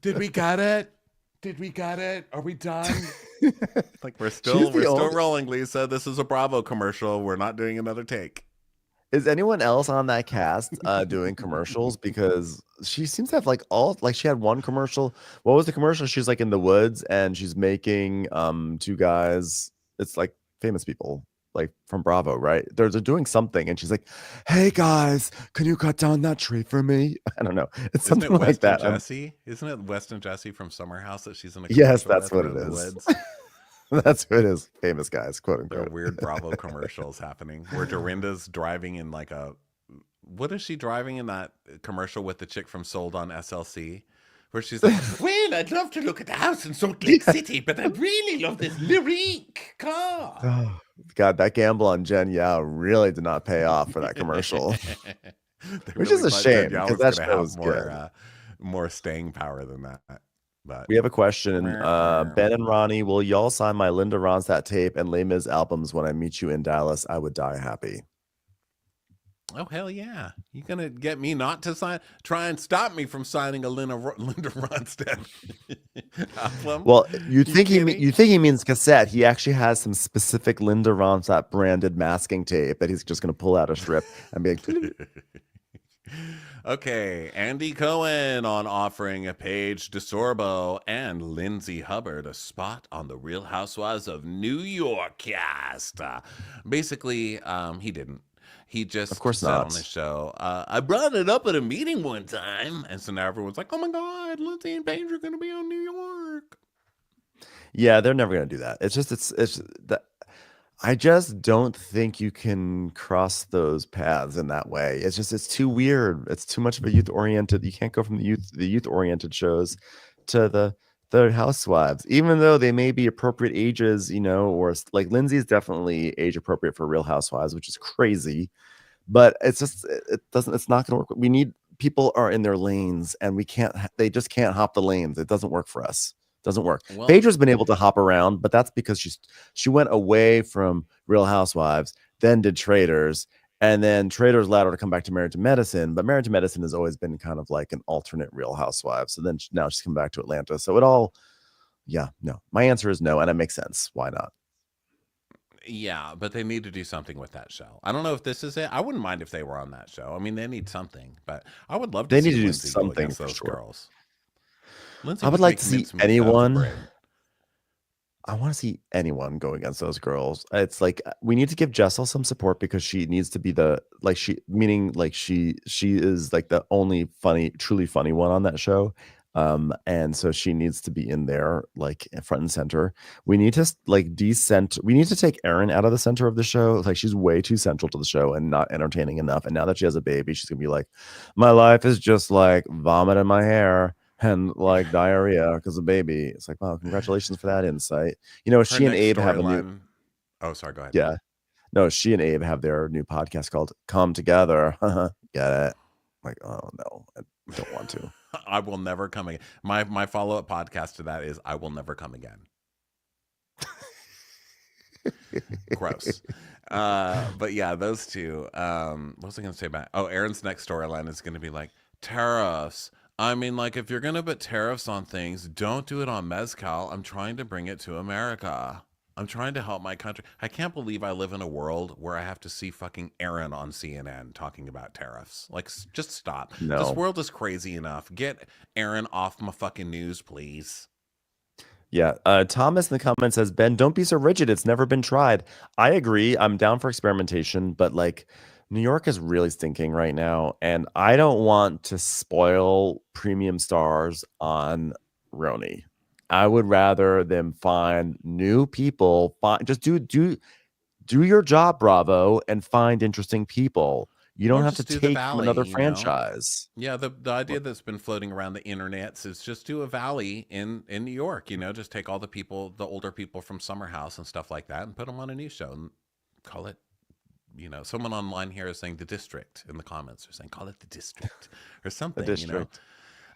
Did we get it? Did we get it? Are we done? Like we're still rolling, Lisa. This is a Bravo commercial. We're not doing another take. Is anyone else on that cast doing commercials? Because she seems to have she had one commercial. What was the commercial? She's like in the woods and she's making two guys. It's like famous people. Like from Bravo, right? They're doing something, and she's like, "Hey guys, can you cut down that tree for me?" I don't know. It's something like that. Jesse? Isn't it West and Jesse from Summer House that she's in a yes, that's what it is. Woods? That's what it is. Famous guys, quote unquote. There are weird Bravo commercials happening where Dorinda's driving in what is she driving in that commercial with the chick from Sold on SLC? Where she's like, well, I'd love to look at the house in Salt Lake City, but I really love this lyric car. Oh, God, that gamble on Jen Yao really did not pay off for that commercial. Which is a shame because that show was good. More staying power than that. But we have a question. Ben and Ronnie, will y'all sign my Linda Ronstadt tape and Les Mis albums when I meet you in Dallas? I would die happy. Oh, hell yeah. You gonna get me not to try and stop me from signing a Linda Ronstadt album? Well, you think he means cassette. He actually has some specific Linda Ronstadt branded masking tape that he's just gonna pull out a strip and be like Okay, Andy Cohen on offering Paige DeSorbo and Lindsay Hubbard a spot on the Real Housewives of New York cast. Basically, he didn't. He Of just course said on his not. show, I brought it up at a meeting one time. And so now everyone's like, oh my God, Lindsay and Paige are going to be on New York. Yeah, they're never going to do that. It's that I just don't think you can cross those paths in that way. It's too weird. It's too much of a youth oriented. You can't go from the youth oriented shows to the housewives, even though they may be appropriate ages, or like Lindsay's definitely age appropriate for Real Housewives, which is crazy. But it's not going to work. We need people are in their lanes, and they just can't hop the lanes. It doesn't work for us. Doesn't work. Well, Phaedra's been able to hop around, but that's because she went away from Real Housewives, then did Traders, and then Traders allowed her to come back to Married to Medicine. But Married to Medicine has always been kind of like an alternate Real Housewives. So then now she's come back to Atlanta. So no. My answer is no, and it makes sense. Why not? yeah, but they need to do something with that show. I don't know if this is it. I wouldn't mind if they were on that show. I mean, they need something, but I would love to They see need to do Lindsay go something against for those sure. girls. Lindsay I would like make to see mincemeat out of the anyone. bread. I want to see anyone go against those girls. It's like we need to give Jessel some support because she needs to be she is like the only truly funny one on that show. And so she needs to be in there like front and center. We need to we need to take Erin out of the center of the show. Like she's way too central to the show and not entertaining enough. And now that she has a baby, she's gonna be like, my life is just like vomit in my hair and like diarrhea because of baby. It's like, wow, congratulations for that insight. Her She and next Abe have a new storyline. Oh, sorry. Go ahead. yeah. No, she and Abe have their new podcast called Come Together. Get it? Like, oh no, I don't want to. I will never come again. My follow-up podcast to that is I will never come again. Gross. But yeah, those two. What was I going to say about? Oh, Erin's next storyline is going to be like tariffs. I mean, like if you're going to put tariffs on things, don't do it on mezcal. I'm trying to bring it to America. I'm trying to help my country. I can't believe I live in a world where I have to see fucking Erin on CNN talking about tariffs. Like, just stop. No. This world is crazy enough. Get Erin off my fucking news, please. Yeah. Thomas in the comments says, Ben, don't be so rigid. It's never been tried. I agree. I'm down for experimentation, but like New York is really stinking right now. And I don't want to spoil premium stars on RHONY. I would rather them find new people. Just do your job, Bravo, and find interesting people. You don't Or have to just do the take from Valley, another you know? franchise. Yeah, the idea that's been floating around the internets is just do a Valley in New York. Just take all the people, the older people from Summer House and stuff like that, and put them on a new show and call it. Someone online here is saying The District in the comments. They're saying call it The District or something. The District.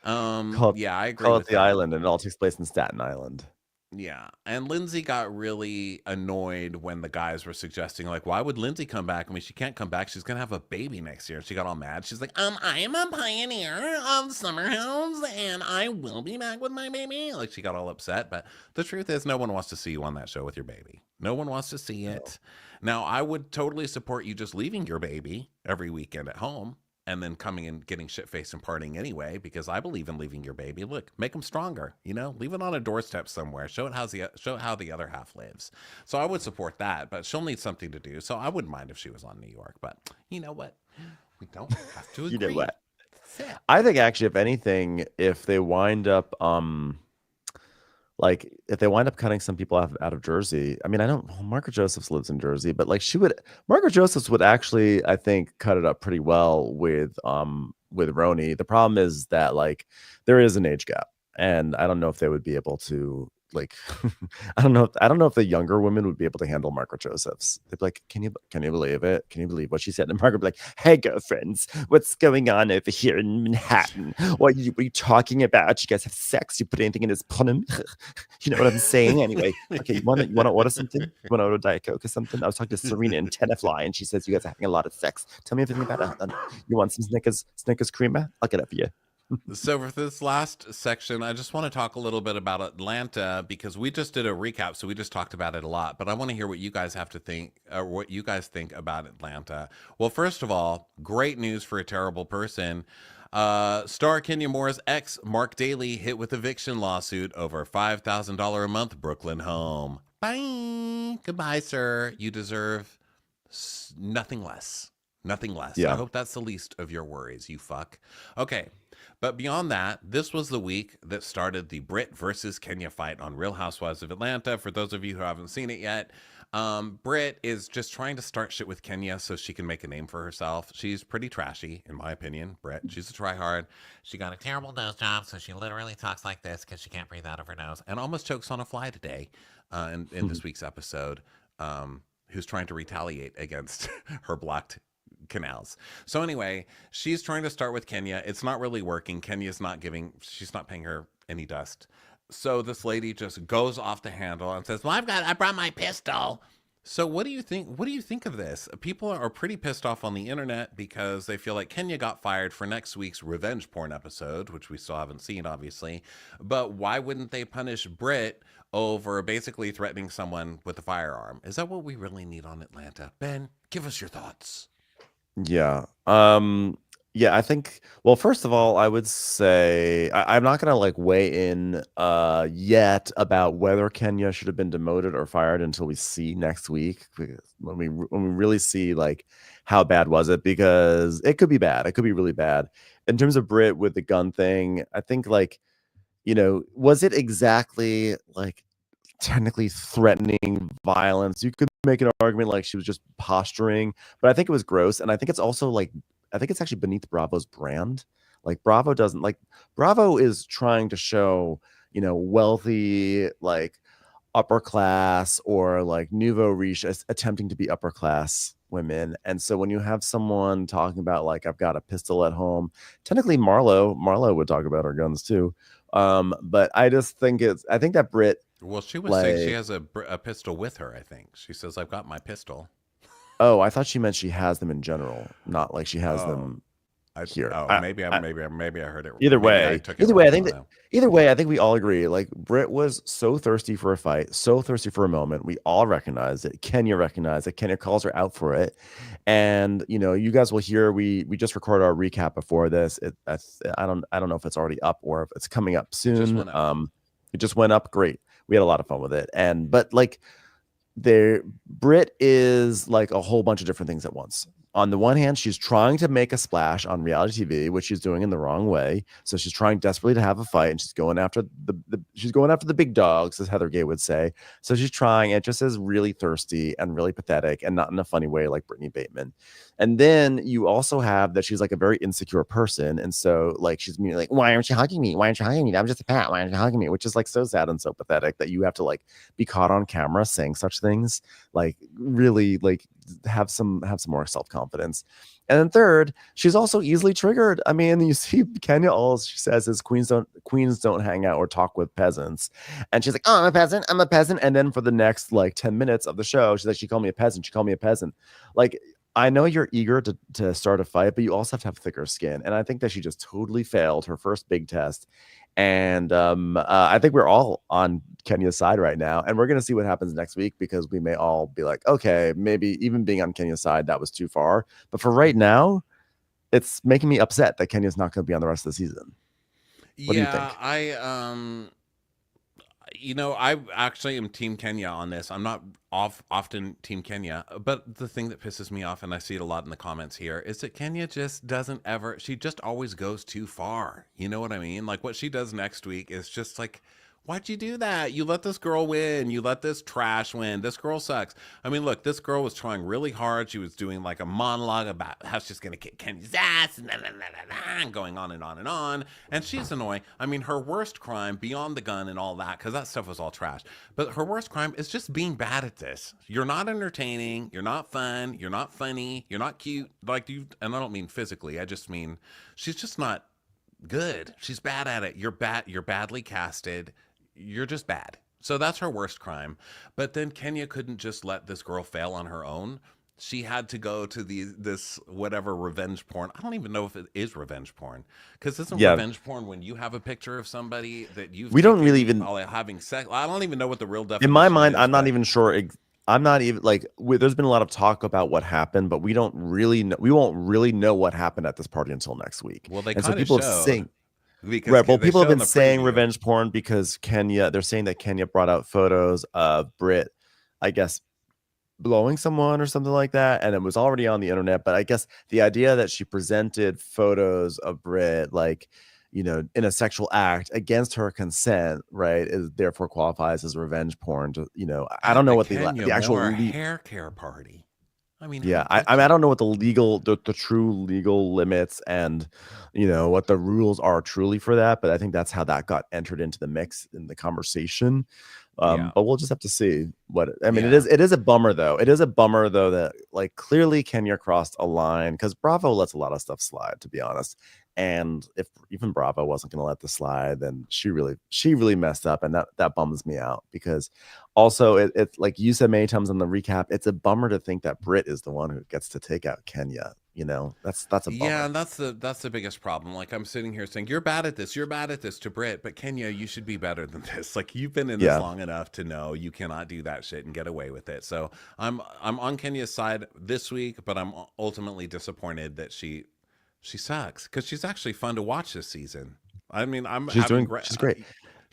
Yeah, I agree Call with it The that. Island, and it all takes place in Staten Island. Yeah. And Lindsay got really annoyed when the guys were suggesting, like, why would Lindsay come back? I mean, she can't come back. She's going to have a baby next year. She got all mad. She's like, I am a pioneer of Summer House, and I will be back with my baby. Like, she got all upset. But the truth is, no one wants to see you on that show with your baby. No one wants to see it. Now, I would totally support you just leaving your baby every weekend at home and then coming and getting shit-faced and partying anyway, because I believe in leaving your baby. Look, make them stronger, leave it on a doorstep somewhere. Show it how the other half lives. So I would support that, but she'll need something to do. So I wouldn't mind if she was on New York, but you know what? We don't have to agree. You know what? I think actually, if anything, if they wind up, cutting some people out of Jersey, I mean, I don't. Margaret Josephs lives in Jersey, but like Margaret Josephs would actually, I think, cut it up pretty well with RHONY. The problem is that like there is an age gap, and I don't know if they would be able to like. I don't know if the younger women would be able to handle Margaret Josephs. They'd be like, can you believe it? Can you believe what she said? And Margaret would be like, hey girlfriends, what's going on over here in Manhattan? What are you talking about? You guys have sex? You put anything in his punum? You know what I'm saying? Anyway, okay, you want to order something? You want to order Diet Coke or something? I was talking to Serena in Tenafly, and she says you guys are having a lot of sex. Tell me everything about it. You want some Snickers creamer? I'll get it for you. So for this last section, I just want to talk a little bit about Atlanta because we just did a recap, so we just talked about it a lot. But I want to hear what you guys have to think, or what you guys think about Atlanta. Well, first of all, great news for a terrible person. Star Kenya Moore's ex, Mark Daly, hit with eviction lawsuit over $5,000 a month Brooklyn home. Bye. Goodbye, sir. You deserve nothing less. Nothing less. I Yeah. hope that's the least of your worries, you fuck. Okay. But beyond that, this was the week that started the Britt versus Kenya fight on Real Housewives of Atlanta. For those of you who haven't seen it yet, Britt is just trying to start shit with Kenya so she can make a name for herself. She's pretty trashy, in my opinion. Britt, she's a tryhard. She got a terrible nose job, so she literally talks like this because she can't breathe out of her nose, and almost chokes on a fly today in this week's episode. Who's trying to retaliate against her blocked canals. So anyway, she's trying to start with Kenya. It's not really working. Kenya's not she's not paying her any dust. So this lady just goes off the handle and says, well, I brought my pistol. So what do you think? What do you think of this? People are pretty pissed off on the internet because they feel like Kenya got fired for next week's revenge porn episode, which we still haven't seen, obviously. But why wouldn't they punish Britt over basically threatening someone with a firearm? Is that what we really need on Atlanta? Ben, give us your thoughts. Yeah. Yeah, I think, well, first of all, I would say I'm not gonna like weigh in yet about whether Kenya should have been demoted or fired until we see next week, when we really see like how bad was it, because it could be bad. It could be really bad. In terms of Britt with the gun thing, I think like, was it exactly like technically threatening violence? You could make an argument like she was just posturing, but I think it was gross. And I think it's also like, I think it's actually beneath Bravo's brand. Like Bravo is trying to show, wealthy, like upper class or like nouveau riche attempting to be upper class women. And so when you have someone talking about like, I've got a pistol at home, technically Marlo would talk about her guns too. But I just think I think that Britt, well, she was saying she has a pistol with her, I think. She says, I've got my pistol. Oh, I thought she meant she has them in general, not like she has them here. Maybe I heard it. Either way, I think we all agree. Like Britt was so thirsty for a fight, so thirsty for a moment. We all recognize it. Kenya recognized it. Kenya calls her out for it, and you guys will hear. We just recorded our recap before this. I don't know if it's already up or if it's coming up soon. It just went up. Great. We had a lot of fun with it, but like. Britt is like a whole bunch of different things at once. On the one hand, she's trying to make a splash on reality TV, which she's doing in the wrong way. So she's trying desperately to have a fight, and she's going after the big dogs, as Heather Gay would say. So she's trying. It just is really thirsty and really pathetic, and not in a funny way like Brittany Bateman. And then you also have that she's like a very insecure person, and so like she's like, why aren't you hugging me? Why aren't you hugging me? I'm just a pat. Why aren't you hugging me? Which is like so sad and so pathetic that you have to like be caught on camera saying such things. Like really like have some more self-confidence. And then third, she's also easily triggered. I mean, you see Kenya, all she says is queens don't hang out or talk with peasants. And she's like, oh, I'm a peasant. And then for the next like 10 minutes of the show, she's like, she called me a peasant. Like, I know you're eager to start a fight, but you also have to have thicker skin. And I think that she just totally failed her first big test. And I think we're all on Kenya's side right now, and we're going to see what happens next week, because we may all be like, okay, maybe even being on Kenya's side, that was too far. But for right now, it's making me upset that Kenya's not going to be on the rest of the season. What do you think? I actually am Team Kenya on this. I'm not often Team Kenya, but the thing that pisses me off, and I see it a lot in the comments here, is that Kenya just she just always goes too far. You know what I mean? Like what she does next week is just like, why'd you do that? You let this girl win. You let this trash win. This girl sucks. I mean, look, this girl was trying really hard. She was doing like a monologue about how she's going to kick Kenya's ass and going on and on and on. And she's annoying. I mean, her worst crime beyond the gun and all that, because that stuff was all trash. But her worst crime is just being bad at this. You're not entertaining. You're not fun. You're not funny. You're not cute. And I don't mean physically. I just mean she's just not good. She's bad at it. You're badly casted. You're just bad. So that's her worst crime. But then Kenya couldn't just let this girl fail on her own. She had to go to this whatever revenge porn. I don't even know if it is revenge porn, because isn't revenge porn when you have a picture of somebody that you've don't really even having sex? I don't even know what the real definition. In my mind, I'm not even sure I'm not even like there's been a lot of talk about what happened, but we won't really know what happened at this party until next week. Well, they And so kind of people have showed saying because right. Well, they people have show in been the saying preview. revenge porn because they're saying that Kenya brought out photos of Brit, I guess, blowing someone or something like that, and it was already on the internet. But I guess the idea that she presented photos of Brit, like, in a sexual act against her consent, right, is therefore qualifies as revenge porn. I don't At know the what Kenya the actual Moore hair care party. I mean, how yeah, could I you? don't know what the true legal limits and what the rules are truly for that, but I think that's how that got entered into the mix in the conversation. Yeah. But we'll just have to see what I mean. Yeah. It is a bummer though. It is a bummer though that like clearly Kenya crossed a line because Bravo lets a lot of stuff slide, to be honest. And if even Bravo wasn't going to let this slide, then she really messed up, and that bums me out because also it's like you said many times on the recap, it's a bummer to think that Brit is the one who gets to take out Kenya. That's a Yeah, bummer. and that's the biggest problem. Like I'm sitting here saying, "You're bad at this. You're bad at this" to Brit, but Kenya, you should be better than this. Like you've been in this Yeah, long enough to know you cannot do that shit and get away with it. So I'm on Kenya's side this week, but I'm ultimately disappointed that she sucks because she's actually fun to watch this season. I mean, I'm having great. she's great.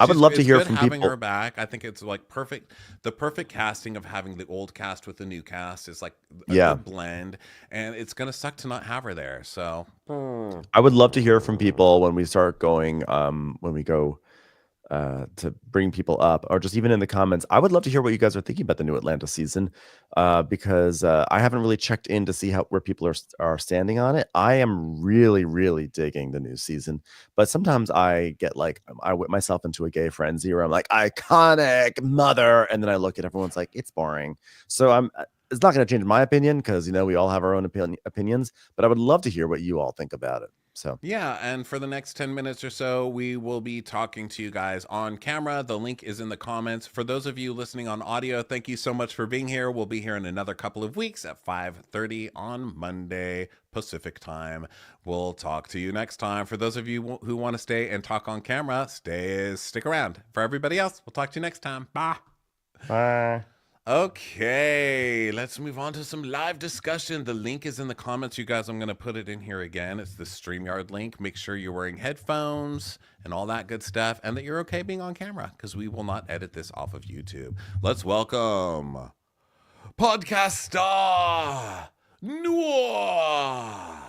I would love to It's hear good from having people. her back. I think it's like the perfect casting of having the old cast with the new cast is like a Yeah, good blend, and it's gonna suck to not have her there. So I would love to hear from people when we start going, when we go to bring people up, or just even in the comments. I would love to hear what you guys are thinking about the new Atlanta season, because I haven't really checked in to see where people are standing on it. I am really digging the new season, but sometimes I get like I whip myself into a gay frenzy where I'm like iconic mother, and then I look at everyone's like it's boring. So it's not going to change my opinion because we all have our own opinions, but I would love to hear what you all think about it. So yeah, and for the next 10 minutes or so, we will be talking to you guys on camera. The link is in the comments. For those of you listening on audio, thank you so much for being here. We'll be here in another couple of weeks at 5:30 on Monday Pacific time. We'll talk to you next time. For those of you who want to stay and talk on camera, stick around. For everybody else, we'll talk to you next time. Bye. bye. Okay, let's move on to some live discussion. The link is in the comments, you guys. I'm going to put it in here again. It's the StreamYard link. Make sure you're wearing headphones and all that good stuff, and that you're okay being on camera because we will not edit this off of YouTube. Let's welcome podcast star Noah.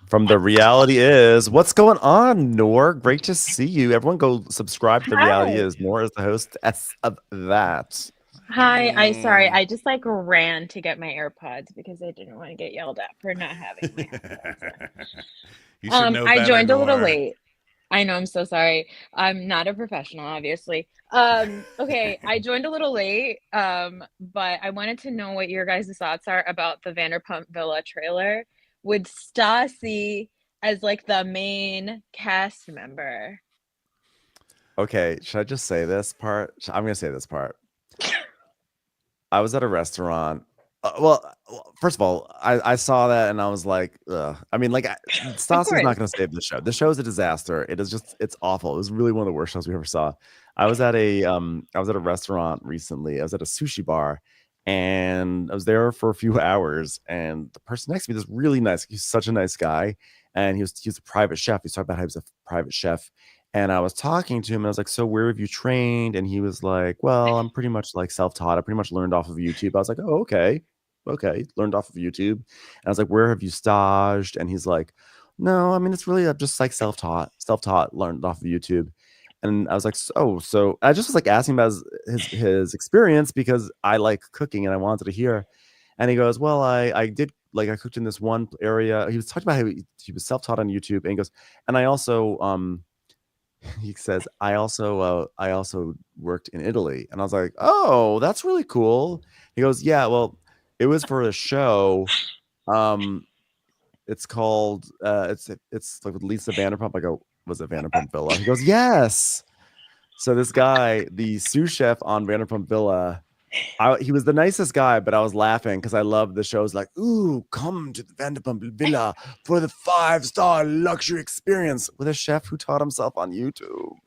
From The Reality Is. What's going on, Noor? Great to see you. Everyone go subscribe to The Reality Hi. Is. Noor is the host of that. Hi. Sorry. Mm. I just like ran to get my AirPods because I didn't want to get yelled at for not having my headphones. You should know I better, joined a little Noor. late. I know, I'm so sorry. I'm not a professional, obviously. Okay, I joined a little late. But I wanted to know what your guys' thoughts are about the Vanderpump Villa trailer with Stassi as like the main cast member. Okay, should I just say this part? I'm going to say this part. I was at a restaurant. First of all, I saw that and I was like, ugh. I mean, like, Stassi's not course. going to save the show. The show is a disaster. It's awful. It was really one of the worst shows we ever saw. I was at a restaurant recently. I was at a sushi bar, and I was there for a few hours. And the person next to me, this really nice, he's such a nice guy, and he was a private chef. He's talking about how he was a private chef, and I was talking to him, and I was like, "So where have you trained?" And he was like, "Well, I'm pretty much like self-taught. I pretty much learned off of YouTube." I was like, "Oh, okay. Okay, learned off of YouTube." And I was like, "Where have you staged?" And he's like, "No, I mean, it's really just like self-taught, learned off of YouTube." And I was like, so I just was like asking about his experience because I like cooking and I wanted to hear. And he goes, "Well, I did like I cooked in this one area." He was talking about how he was self-taught on YouTube, and he goes, "And I also he says, I also worked in Italy." And I was like, "Oh, that's really cool." He goes, "Yeah, well, it was for a show. Um, it's called it's like with Lisa Vanderpump." I go, "Was it Vanderpump Villa?" He goes, "Yes." So this guy, the sous chef on Vanderpump Villa, he was the nicest guy, but I was laughing because I love the shows like, "Ooh, come to the Vanderpump Villa for the 5-star luxury experience," with a chef who taught himself on YouTube.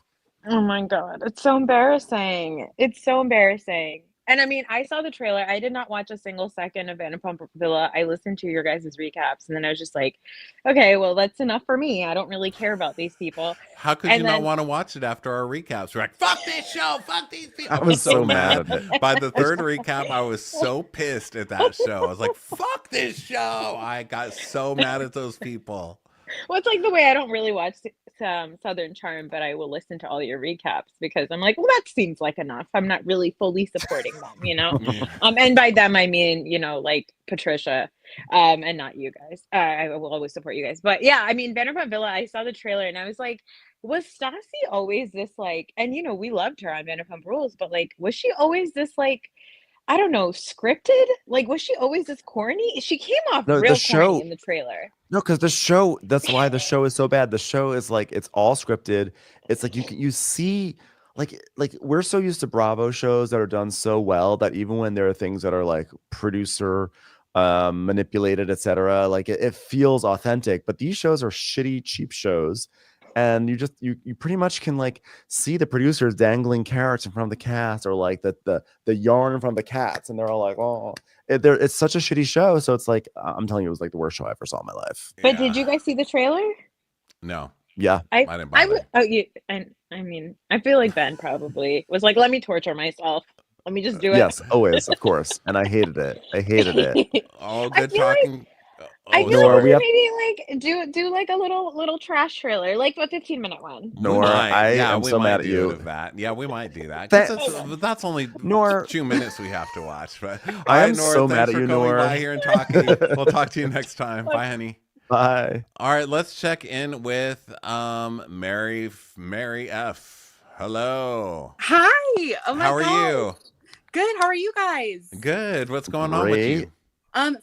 Oh my God, it's so embarrassing. It's so embarrassing. And I mean, I saw the trailer. I did not watch a single second of Vanderpump Villa. I listened to your guys' recaps, and then I was just like, okay, well, that's enough for me. I don't really care about these people. How could you And not then want to watch it after our recaps? We're like, fuck this show, fuck these people. I I was was so so mad mad. at it. By the third recap, I was so pissed at that show. I was like, fuck this show. I got so mad at those people. well, it's like the way I don't really watch Southern Charm, but I will listen to all your recaps because I'm like, well, that seems like enough. I'm not really fully supporting them, you know? Yeah. And by them, I mean, you know, like Patricia, and not you guys. I will always support you guys. But yeah, I mean, Vanderpump Villa, I saw the trailer and I was like, was Stassi always this like, and you know, we loved her on Vanderpump Rules, but like, was she always this like, I don't know, scripted? Like, was she always this corny? She came off No, real the show. corny in the trailer. No, because the show. That's why the show is so bad. The show is like it's all scripted. It's like you see like we're so used to Bravo shows that are done so well that even when there are things that are like producer manipulated, etc., like it feels authentic. But these shows are shitty, cheap shows. And you pretty much can like see the producers dangling carrots in front of the cast or like the yarn in front of the cats, and they're all like, oh, it's such a shitty show. So it's like I'm telling you, it was like the worst show I ever saw in my life. But did you guys see the trailer? No, Yeah, I didn't bother. I mean, I feel like Ben probably was like, let me torture myself. Let me just do it. yes, always, of course. And I hated it. I hated it. All I good feel like- talking. I Oh, feel Nora, like we we have- maybe like do like a little trash trailer, like a 15-minute one. we Nora, might. I Yeah, am we so might mad at do you. it of that. Yeah, we might do that. 'Cause that's only Nora- 2 minutes we have to watch. But all I right, am Nora, so thanks mad at for you, coming Nora. by here and talking. We'll talk to you next time. Bye, honey. Bye. All right, let's check in with Mary F. Hello. Hi. Oh my How are God. you? Good. How are you guys? Good. What's going on with you? Great.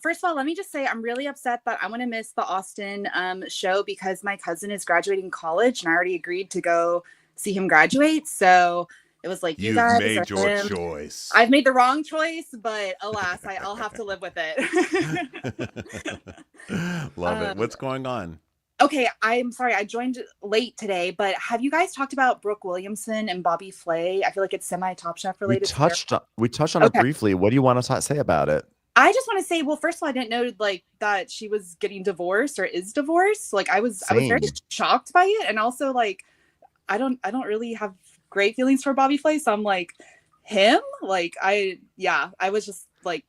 First of all, let me just say I'm really upset that I'm gonna miss the Austin show because my cousin is graduating college and I already agreed to go see him graduate. So it was like you You've guys made or your him. choice. I've made the wrong choice, but alas, I'll have to live with it. Love it. What's going on? Okay, I'm sorry I joined late today, but have you guys talked about Brooke Williamson and Bobby Flay? I feel like it's semi Top Chef We related. touched on it Okay. briefly. What do you want to say about it? I just want to say, well, first of all, I didn't know like that she was getting divorced or is divorced. Like I was very Same. shocked by it, and also like I don't really have great feelings for Bobby Flay, so I'm like him. Like I was just like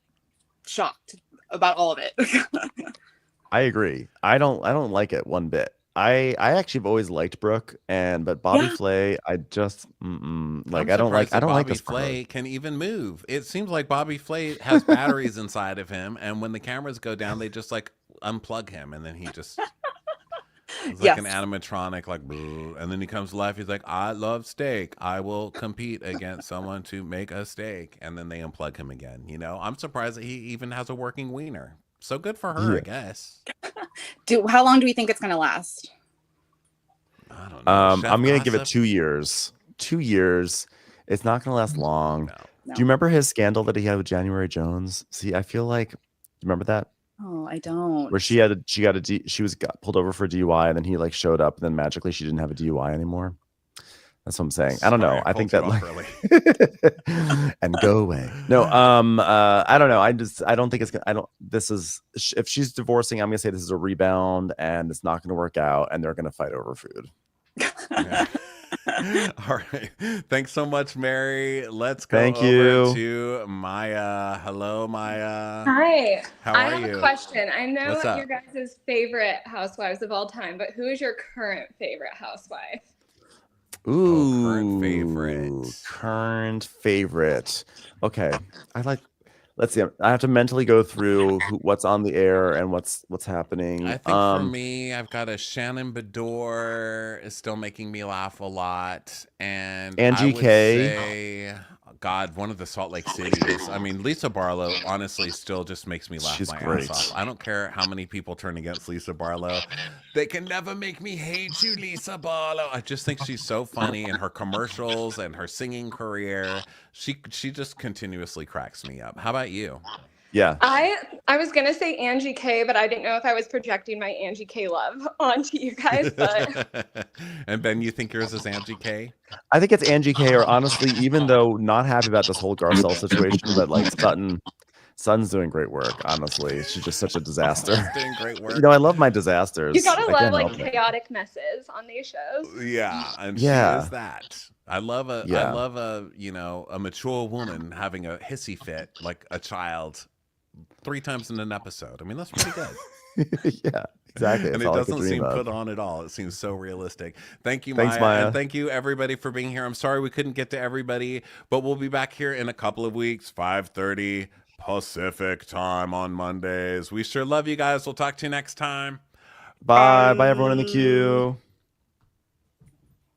shocked about all of it. I agree. I don't like it one bit. I actually have always liked Brooke, but Bobby Yeah. Flay, I just like I'm I don't like surprised that like Bobby this for her. Flay can even move. It seems like Bobby Flay has batteries inside of him, and when the cameras go down, they just like unplug him, and then he just it's like Yes. an animatronic, like, "Boo," and then he comes to life. He's like, "I love steak. I will compete against someone to make a steak," and then they unplug him again. You know, I'm surprised that he even has a working wiener. So good for her, Yeah. I guess. How long do we think it's gonna last? I don't know. I'm Chef gonna give it gossip? 2 years. 2 years. It's not gonna last long. No. No. Do you remember his scandal that he had with January Jones? See, I feel like, do you remember that? Oh, I don't. Where she got pulled over for DUI, and then he like showed up, and then magically she didn't have a DUI anymore. That's what I'm saying. I don't know. Sorry, I think pulled that you off like early. and go away. No, I don't know. I don't think it's gonna. If she's divorcing, I'm gonna say this is a rebound, and it's not gonna work out, and they're gonna fight over food. Yeah. All right. Thanks so much, Mary. Let's go Thank over you. to Maya. Hello, Maya. Hi. How I are have you? a question. I know What's up? your guys' favorite housewives of all time, but who is your current favorite housewife? Ooh, current favorite. Current favorite. Okay, Let's see. I have to mentally go through what's on the air and what's happening. I think for me, I've got a Shannon Bedore is still making me laugh a lot, and Angie I would K. say, God, one of the Salt Lake Cities. I mean, Lisa Barlow honestly still just makes me laugh She's my great. ass off. I don't care how many people turn against Lisa Barlow; they can never make me hate you, Lisa Barlow. I just think she's so funny, and her commercials and her singing career. She just continuously cracks me up. How about you? Yeah. I was gonna say Angie K, but I didn't know if I was projecting my Angie K love onto you guys. But And Ben, you think yours is Angie K? I think it's Angie K, or honestly, even though not happy about this whole Garcelle situation, but like Sutton's doing great work, honestly. She's just such a disaster. She's doing great work. You know, I love my disasters. you gotta I love can't like help it. chaotic messes on these shows. Yeah, and Yeah. she is that. I love a a mature woman having a hissy fit like a child 3 times in an episode. I mean, that's pretty good. Yeah, exactly. And That's it all I could doesn't dream seem of. put on at all. It seems so realistic. Thank you, Thanks, Maya. Maya. And thank you, everybody, for being here. I'm sorry we couldn't get to everybody, but we'll be back here in a couple of weeks, 5:30 Pacific time on Mondays. We sure love you guys. We'll talk to you next time. Bye. Bye, everyone in the queue.